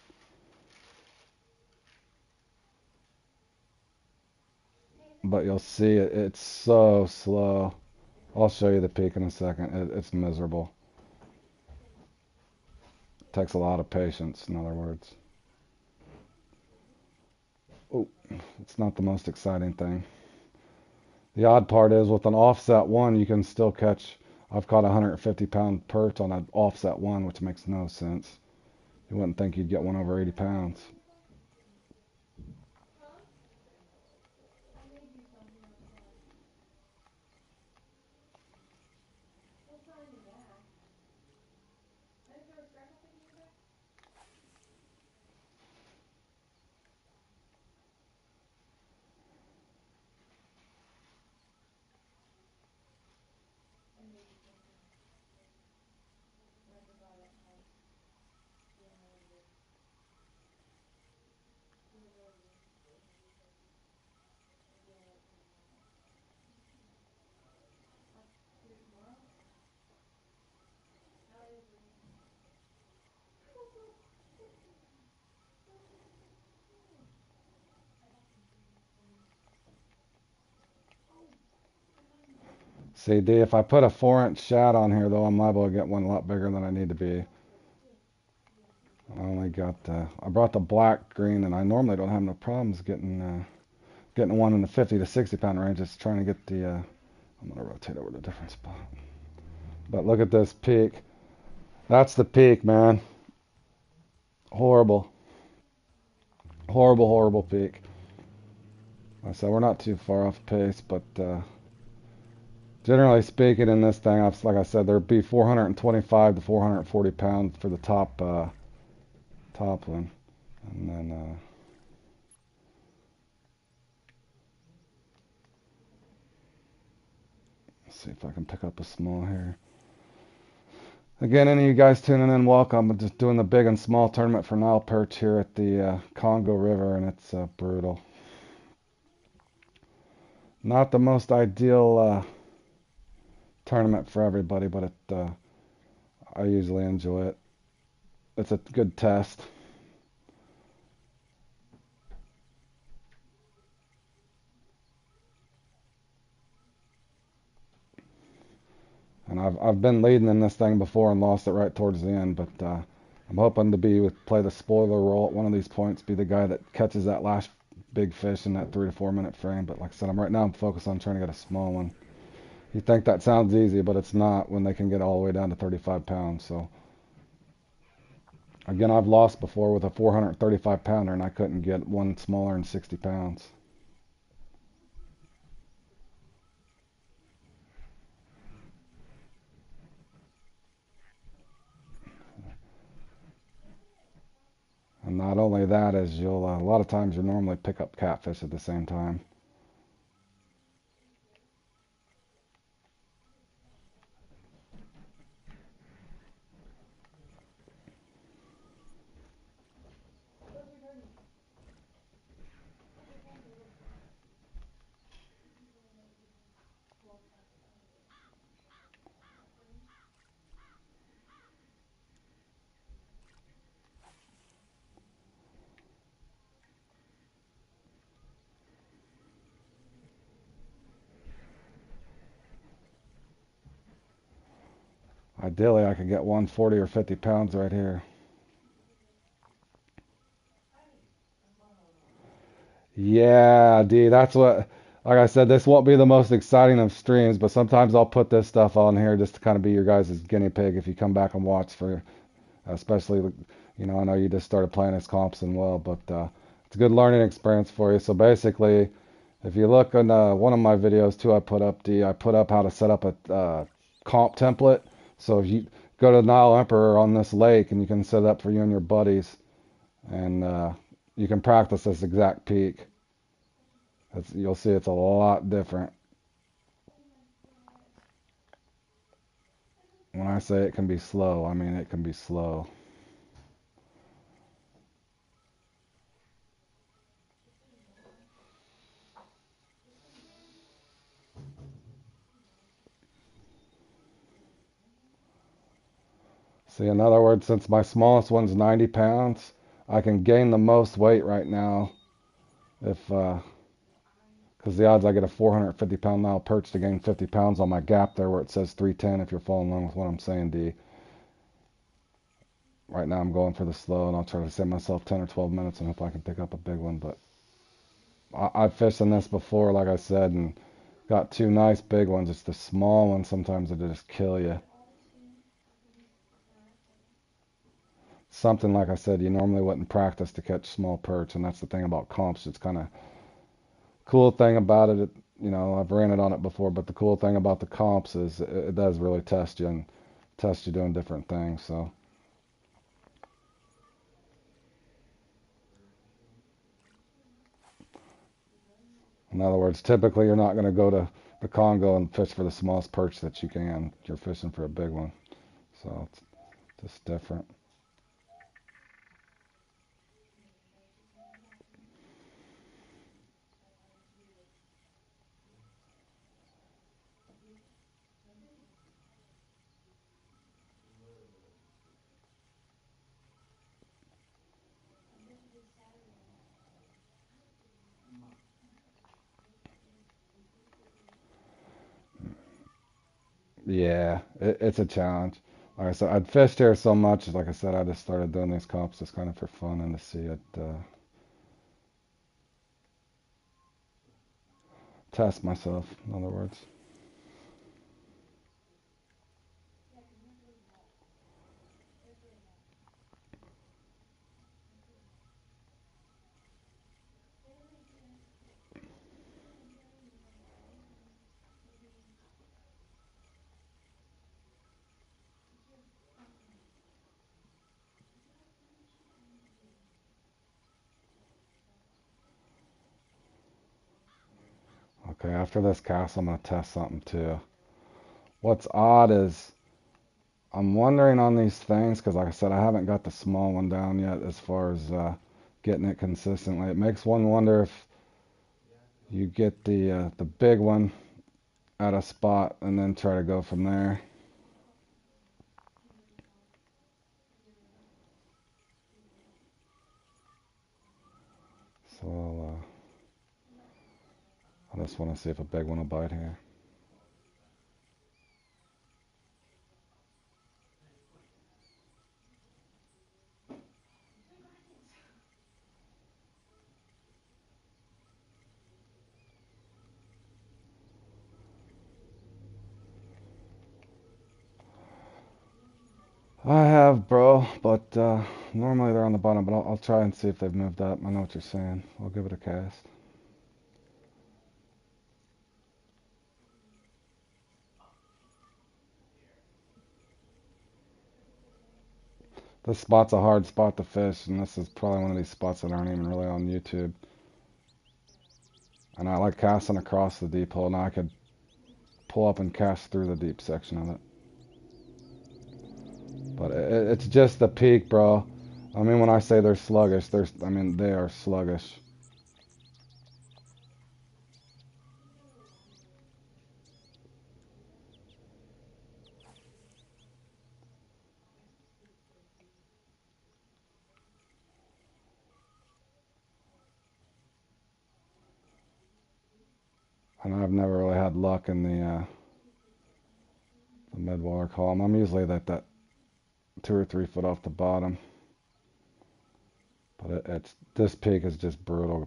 But you'll see it's so slow. I'll show you the peak in a second. It's miserable. It takes a lot of patience, in other words. Oh, it's not the most exciting thing. The odd part is with an offset one, you can still catch. I've caught a 150-pound perch on an offset one, which makes no sense. You wouldn't think you'd get one over 80 pounds. See, D, if I put a 4-inch shad on here, though, I'm liable to get one a lot bigger than I need to be. I only got, I brought the black green, and I normally don't have no problems getting one in the 50 to 60 pound range. Just trying to get the, I'm going to rotate over to a different spot. But look at this peak. That's the peak, man. Horrible. Horrible, horrible peak. Like I said, we're not too far off pace, but generally speaking in this thing, like I said, there'd be 425 to 440 pounds for the top top one. And then, let's see if I can pick up a small here. Again, any of you guys tuning in, welcome. I'm just doing the big and small tournament for Nile Perch here at the Congo River, and it's brutal. Not the most ideal tournament for everybody, but I usually enjoy it. It's a good test. And I've been leading in this thing before and lost it right towards the end, but I'm hoping to play the spoiler role at one of these points, be the guy that catches that last big fish in that 3 to 4 minute frame. But like I said, I'm focused on trying to get a small one. You think that sounds easy, but it's not when they can get all the way down to 35 pounds. So again, I've lost before with a 435 pounder, and I couldn't get one smaller than 60 pounds. And not only that, is you'll a lot of times you normally pick up catfish at the same time. Ideally, I could get 140 or 50 pounds right here. Yeah, D, that's what, like I said, this won't be the most exciting of streams, but sometimes I'll put this stuff on here just to kind of be your guys' guinea pig if you come back and watch for, especially, I know you just started playing as comps and well, but it's a good learning experience for you. So basically, if you look on one of my videos too, I put up how to set up a comp template. So if you go to Nile Emperor on this lake and you can set it up for you and your buddies, and you can practice this exact peak. You'll see it's a lot different. When I say it can be slow, I mean it can be slow. See, in other words, since my smallest one's 90 pounds, I can gain the most weight right now if, because the odds I get a 450 pound Nile perch to gain 50 pounds on my gap there where it says 310 if you're following along with what I'm saying, D. Right now I'm going for the slow, and I'll try to save myself 10 or 12 minutes and hope I can pick up a big one. But I've fished in this before, like I said, and got two nice big ones. It's the small ones sometimes that just kill you. Something like I said, you normally wouldn't practice to catch small perch, and that's the thing about comps. It's kind of cool thing about it. I've ran it on it before, but the cool thing about the comps is it does really test you and test you doing different things. So. In other words, typically you're not going to go to the Congo and fish for the smallest perch that you can. You're fishing for a big one. So it's just different. Yeah, it's a challenge. Like I said, I'd fished here so much. Like I said, I just started doing these comps just kind of for fun and to see it, test myself, in other words. Okay, after this cast, I'm gonna test something too. What's odd is I'm wondering on these things, because like I said, I haven't got the small one down yet as far as getting it consistently. It makes one wonder if you get the big one at a spot and then try to go from there. So I just want to see if a big one will bite here. I have, bro, but normally they're on the bottom, but I'll try and see if they've moved up. I know what you're saying. I'll give it a cast. This spot's a hard spot to fish, and this is probably one of these spots that aren't even really on YouTube. And I like casting across the deep hole. Now I could pull up and cast through the deep section of it. But it's just the peak, bro. I mean, when I say they're sluggish, I mean, they are sluggish. And I've never really had luck in the mid-water column. I'm usually that 2 or 3 foot off the bottom. But it's this peak is just brutal.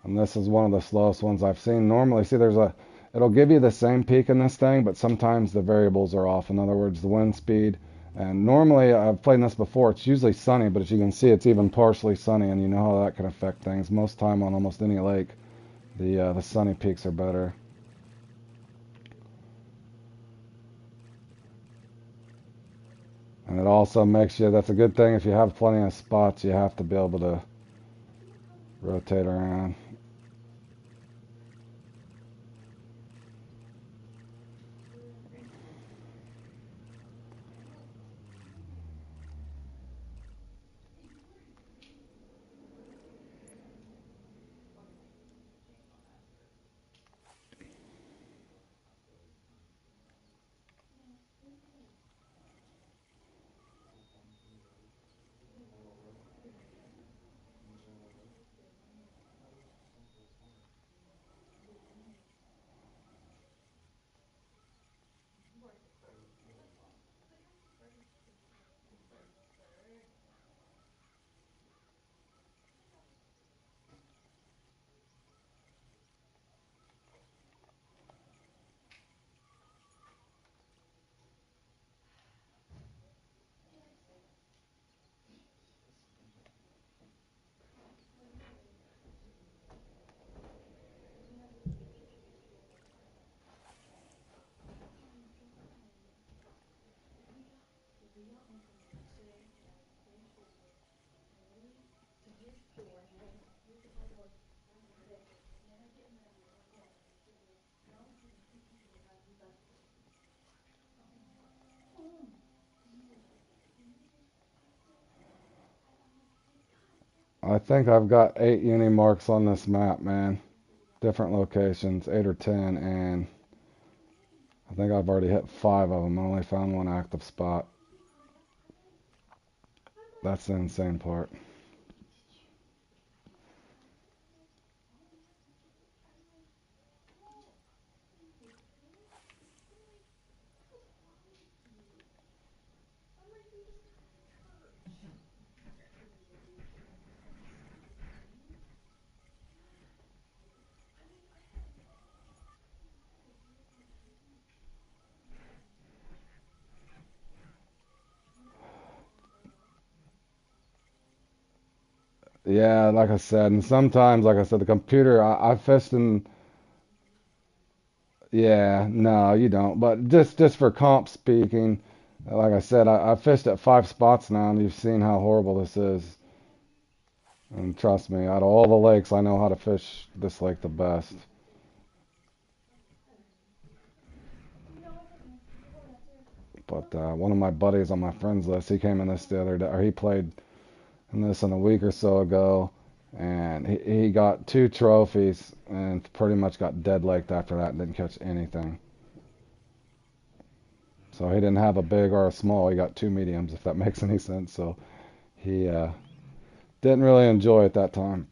And this is one of the slowest ones I've seen. Normally, see, it'll give you the same peak in this thing, but sometimes the variables are off. In other words, the wind speed. And normally, I've played this before, it's usually sunny, but as you can see, it's even partially sunny, and you know how that can affect things. Most time on almost any lake, the sunny peaks are better. And it also makes you, that's a good thing, if you have plenty of spots, you have to be able to rotate around. I think I've got 8 uni marks on this map, man. Different locations, 8 or 10, and I think I've already hit 5 of them. I only found one active spot. That's the insane part. Yeah, like I said, and sometimes, like I said, the computer, I fished in, Yeah, no, you don't. But just for comp speaking, like I said, I fished at 5 spots now, and you've seen how horrible this is. And trust me, out of all the lakes, I know how to fish this lake the best. But one of my buddies on my friends list, he came in this the other day, or he played in this in a week or so ago, and he got 2 trophies and pretty much got dead laked after that and didn't catch anything. So he didn't have a big or a small, he got 2 mediums, if that makes any sense. So he didn't really enjoy it that time.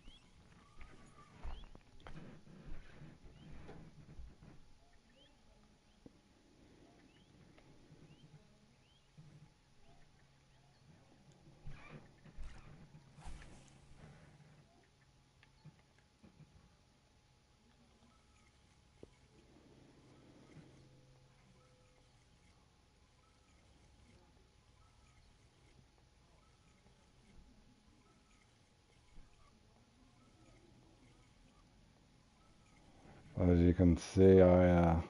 But as you can see, I've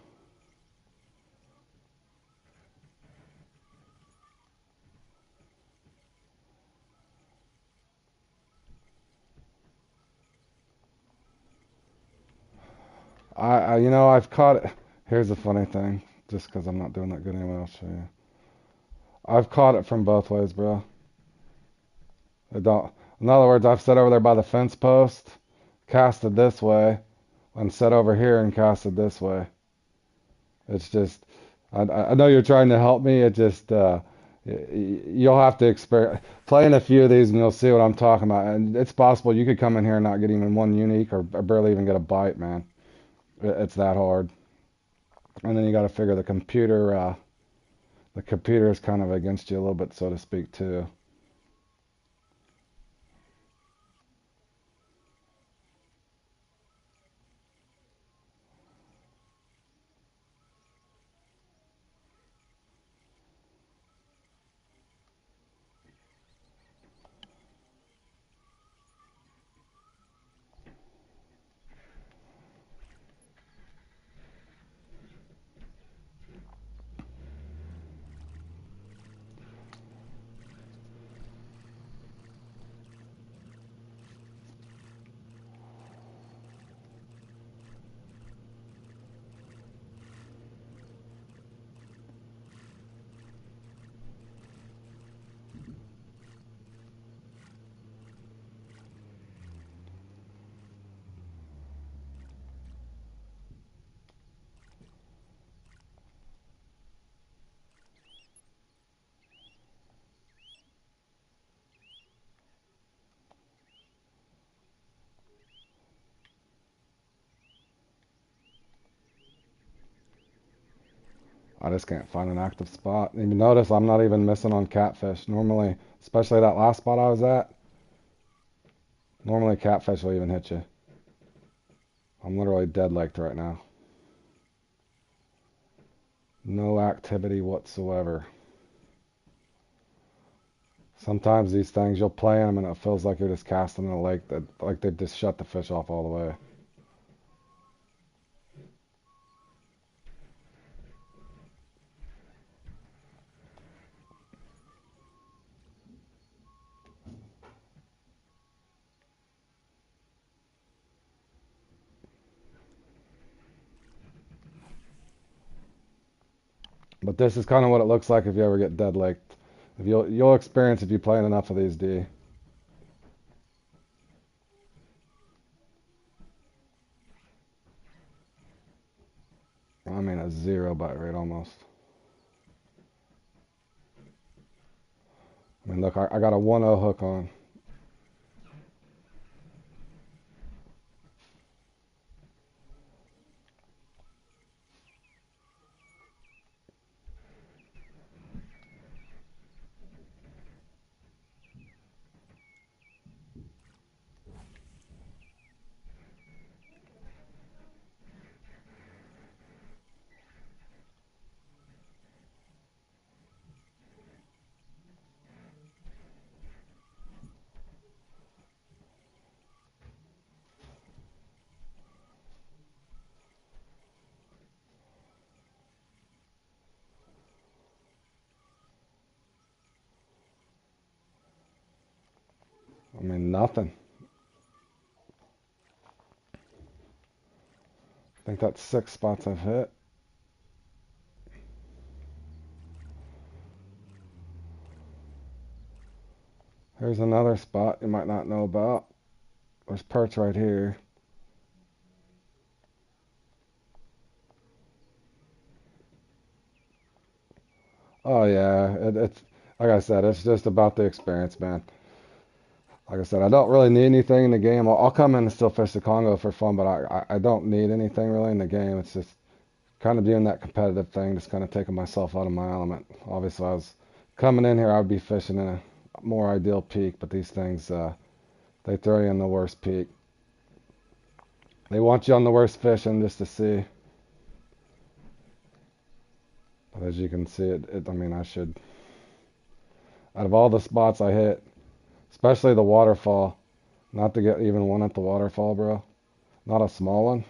caught it. Here's the funny thing, just because I'm not doing that good anyway, I'll show you. I've caught it from both ways, bro. I don't. In other words, I've sat over there by the fence post, casted this way, and sat over here and casted this way. It's just, I know you're trying to help me. It just, you'll have to playing a few of these and you'll see what I'm talking about. And it's possible you could come in here and not get even one unique or barely even get a bite, man. It's that hard. And then you got to figure the computer is kind of against you a little bit, so to speak, too. I just can't find an active spot. And you notice I'm not even missing on catfish. Normally, especially that last spot I was at, normally catfish will even hit you. I'm literally dead laked right now. No activity whatsoever. Sometimes these things, you'll play them and it feels like you're just casting in a lake that, like they just shut the fish off all the way. But this is kind of what it looks like if you ever get dead laked. If you'll experience if you play enough of these D. I mean a zero bite rate almost. I mean look, I got a 1-0 hook on. I mean, nothing. I think that's 6 spots I've hit. Here's another spot you might not know about. There's perch right here. Oh yeah, it's like I said, it's just about the experience, man. Like I said, I don't really need anything in the game. I'll come in and still fish the Congo for fun, but I don't need anything really in the game. It's just kind of doing that competitive thing, just kind of taking myself out of my element. Obviously, I was coming in here, I would be fishing in a more ideal peak, but these things, they throw you in the worst peak. They want you on the worst fishing just to see. But as you can see, I mean, I should, out of all the spots I hit, especially the waterfall, not to get even one at the waterfall, bro. Not a small one.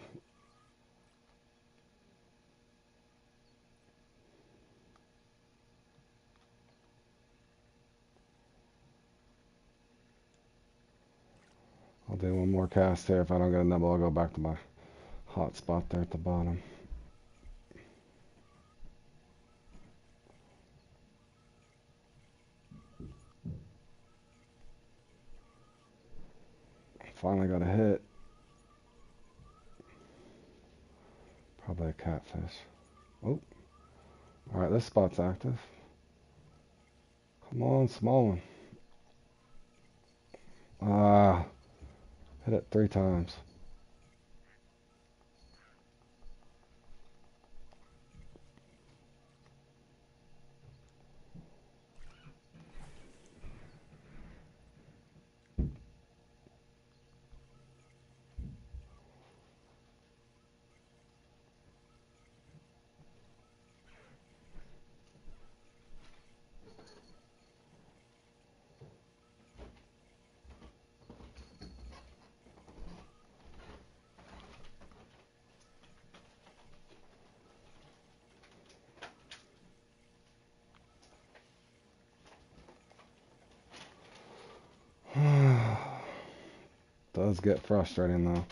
I'll do one more cast here. If I don't get a nibble, I'll go back to my hot spot there at the bottom. Finally got a hit. Probably a catfish. Oh, alright, this spot's active. Come on, small one. Ah, hit it 3 times. Does get frustrating though.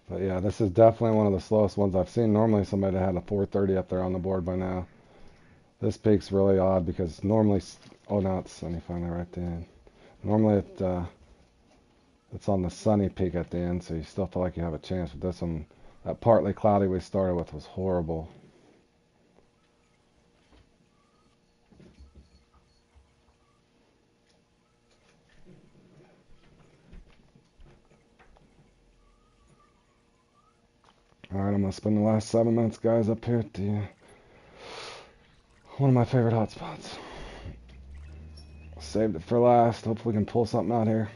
But yeah, this is definitely one of the slowest ones I've seen. Normally somebody had a 430 up there on the board by now. This peak's really odd because normally, oh no, it's sunny finally right there. Normally it's on the sunny peak at the end, so you still feel like you have a chance. But this one, that partly cloudy we started with was horrible. Alright, I'm going to spend the last 7 minutes, guys, up here at the one of my favorite hot spots. Saved it for last. Hopefully we can pull something out here.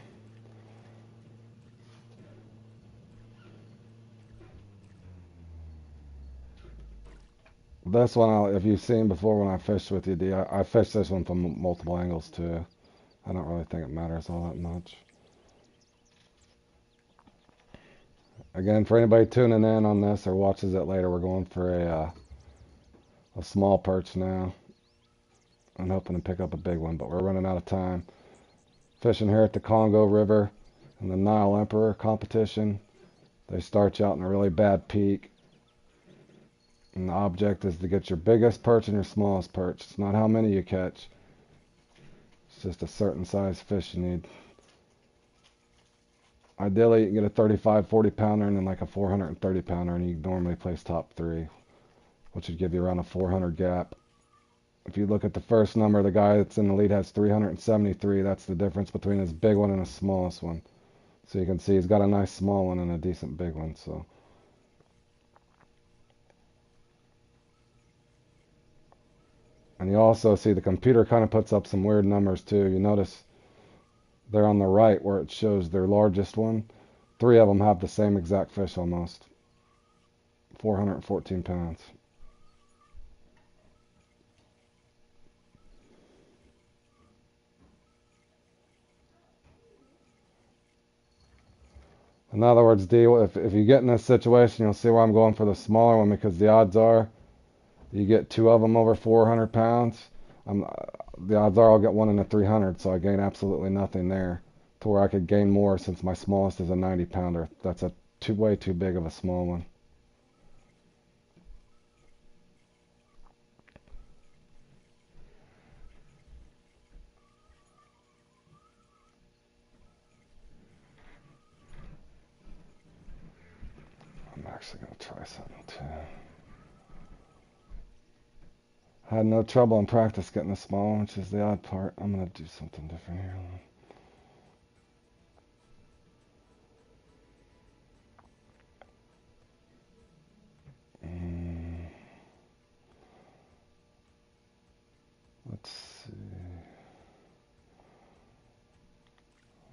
This one, if you've seen before when I fished with you, D, I fished this one from multiple angles too. I don't really think it matters all that much. Again, for anybody tuning in on this or watches it later, we're going for a small perch now. I'm hoping to pick up a big one, but we're running out of time. Fishing here at the Congo River in the Nile Emperor competition. They start you out in a really bad peak. And the object is to get your biggest perch and your smallest perch. It's not how many you catch. It's just a certain size fish you need. Ideally, you can get a 35, 40 pounder and then like a 430 pounder, and you normally place top 3, which would give you around a 400 gap. If you look at the first number, the guy that's in the lead has 373. That's the difference between his big one and his smallest one. So you can see he's got a nice small one and a decent big one. So. And you also see the computer kind of puts up some weird numbers too. You notice they're on the right where it shows their largest one. 3 of them have the same exact fish almost. 414 pounds. In other words, D, if you get in this situation, you'll see why I'm going for the smaller one, because the odds are you get two of them over 400 pounds. I'm, the odds are I'll get one in the 300, so I gain absolutely nothing there. To where I could gain more since my smallest is a 90 pounder. That's a way too big of a small one. I'm actually going to try something too. Had no trouble in practice getting a small one, which is the odd part. I'm going to do something different here. Let's see.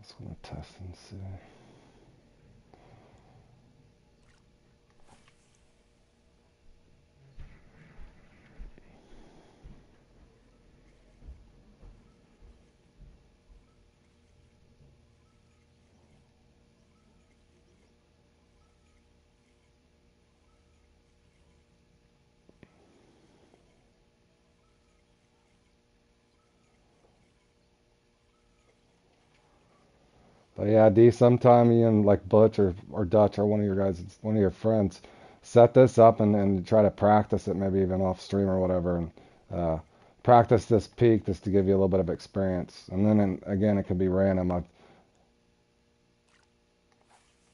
Just want to test and see. But yeah, D, sometime you and like Butch or Dutch or one of your guys, one of your friends, set this up and try to practice it, maybe even off stream or whatever, and practice this peak just to give you a little bit of experience. And then again, it could be random.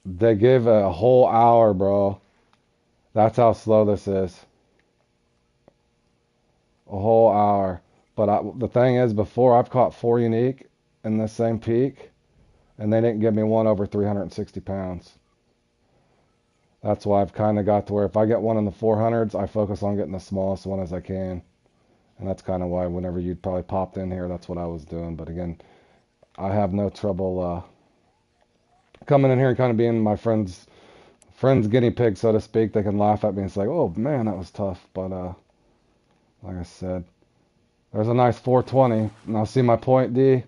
They give a whole hour, bro. That's how slow this is. A whole hour. But the thing is, before I've caught four unique in this same peak, and they didn't give me one over 360 pounds. That's why I've kind of got to where if I get one in the 400s, I focus on getting the smallest one as I can. And that's kind of why whenever you probably popped in here, that's what I was doing. But again, I have no trouble coming in here and kind of being my friend's guinea pig, so to speak. They can laugh at me and say, oh man, that was tough. But like I said, there's a nice 420. Now see my point, D?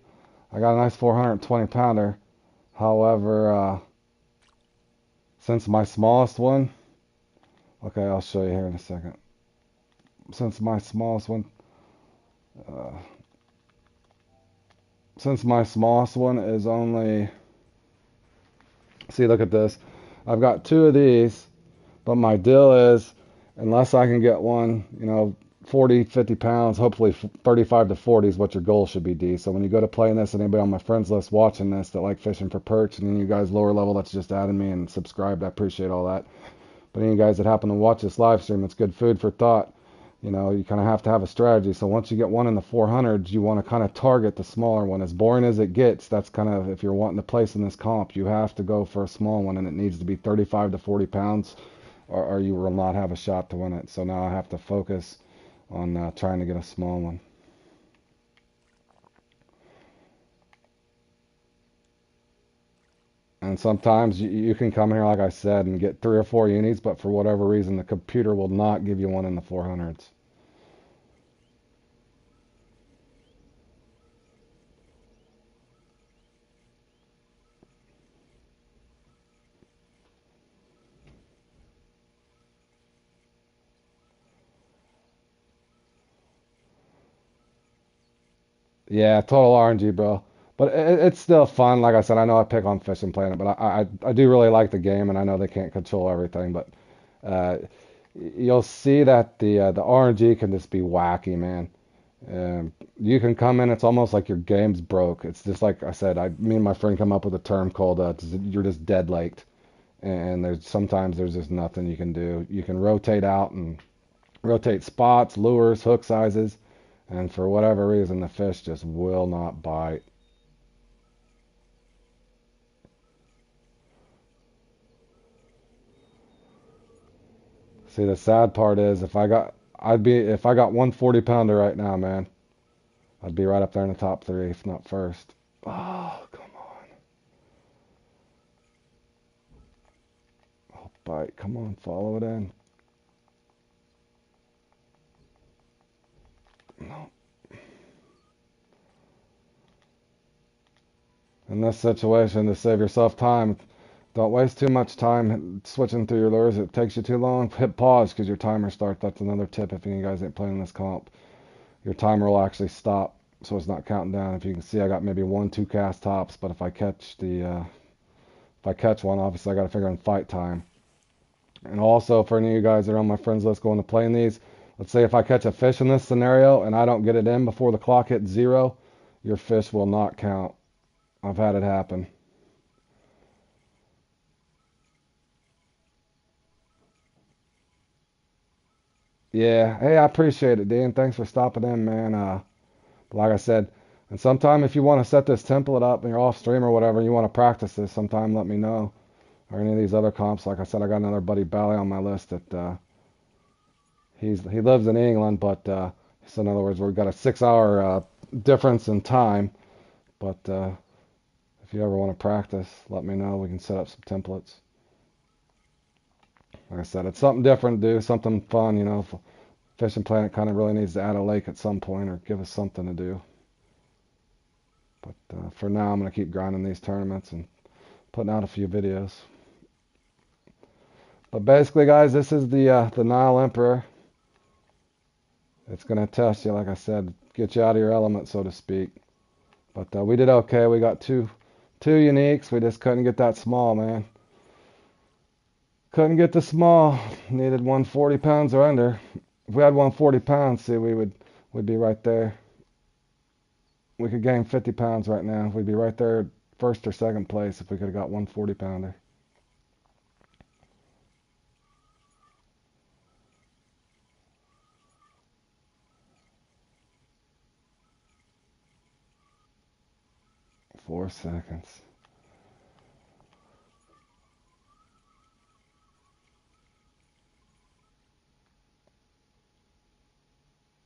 I got a nice 420 pounder. However, since my smallest one, okay, I'll show you here in a second. Since my smallest one, uh, is only, see, look at this. I've got two of these, but my deal is, unless I can get one, 40, 50 pounds, hopefully 35 to 40 is what your goal should be, D. So when you go to playing this, and anybody on my friends list watching this that like fishing for perch, and then you guys lower level that's just added me and subscribed, I appreciate all that. But any guys that happen to watch this live stream, it's good food for thought. You kind of have to have a strategy. So once you get one in the 400s, you want to kind of target the smaller one. As boring as it gets, that's kind of, if you're wanting to place in this comp, you have to go for a small one, and it needs to be 35 to 40 pounds, or you will not have a shot to win it. So now I have to focus on trying to get a small one. And sometimes you can come here, like I said, and get 3 or 4 unis, but for whatever reason, the computer will not give you one in the 400s. Yeah, total RNG, bro. But it's still fun. Like I said, I know I pick on Fish and Planet, but I do really like the game, and I know they can't control everything. But uh, you'll see that the RNG can just be wacky, man. You can come in, it's almost like your game's broke. It's just like I said, me and my friend come up with a term called you're just dead laked, and there's just nothing you can do. You can rotate out and rotate spots, lures, hook sizes, and for whatever reason, the fish just will not bite. See, the sad part is if I got one 40 pounder right now, man, I'd be right up there in the top three, if not first. Oh, come on. Oh, bite. Come on, follow it in. No. In this situation, to save yourself time, Don't waste too much time switching through your lures. It takes you too long. Hit pause because your timer starts. That's another tip if any of you guys ain't playing this comp. Your timer will actually stop, so it's not counting down. If you can see, I got maybe 1, 2 cast tops, but if I catch one, obviously I got to figure on fight time. And also for any of you guys that are on my friends list going to play in these, let's say if I catch a fish in this scenario and I don't get it in before the clock hits 0, your fish will not count. I've had it happen. Yeah, hey, I appreciate it, Dean. Thanks for stopping in, man. Like I said, and sometime if you want to set this template up and you're off stream or whatever, and you want to practice this, sometime let me know. Or any of these other comps. Like I said, I got another buddy Bally on my list that he lives in England, but so in other words, we've got a 6-hour difference in time. But if you ever want to practice, let me know. We can set up some templates. Like I said, it's something different to do, something fun. Fishing Planet kind of really needs to add a lake at some point or give us something to do. But for now, I'm going to keep grinding these tournaments and putting out a few videos. But basically, guys, this is the Nile Emperor. It's going to test you, like I said, get you out of your element, so to speak. But we did okay. We got two uniques. We just couldn't get that small, man. Couldn't get the small. Needed 140 pounds or under. If we had 140 pounds, see, we'd be right there. We could gain 50 pounds right now. We'd be right there, first or second place, if we could have got 140 pounder. Four seconds.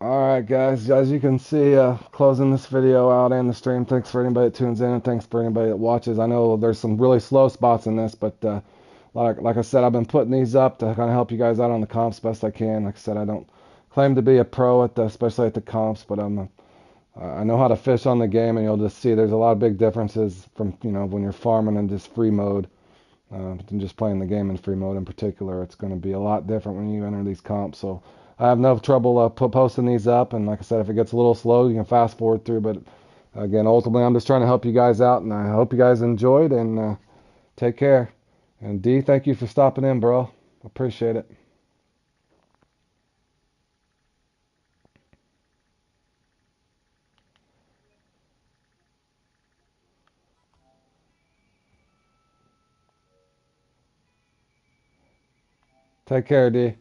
Alright guys, as you can see, closing this video out and the stream, thanks for anybody that tunes in and thanks for anybody that watches. I know there's some really slow spots in this, but like I said, I've been putting these up to kind of help you guys out on the comps best I can. Like I said, I don't claim to be a pro especially at the comps, but I know how to fish on the game, and you'll just see there's a lot of big differences from when you're farming in just free mode than just playing the game in free mode in particular. It's going to be a lot different when you enter these comps. So I have no trouble posting these up, and like I said, if it gets a little slow, you can fast forward through. But again, ultimately, I'm just trying to help you guys out, and I hope you guys enjoyed, and take care. And D, thank you for stopping in, bro. Appreciate it. Take care, D.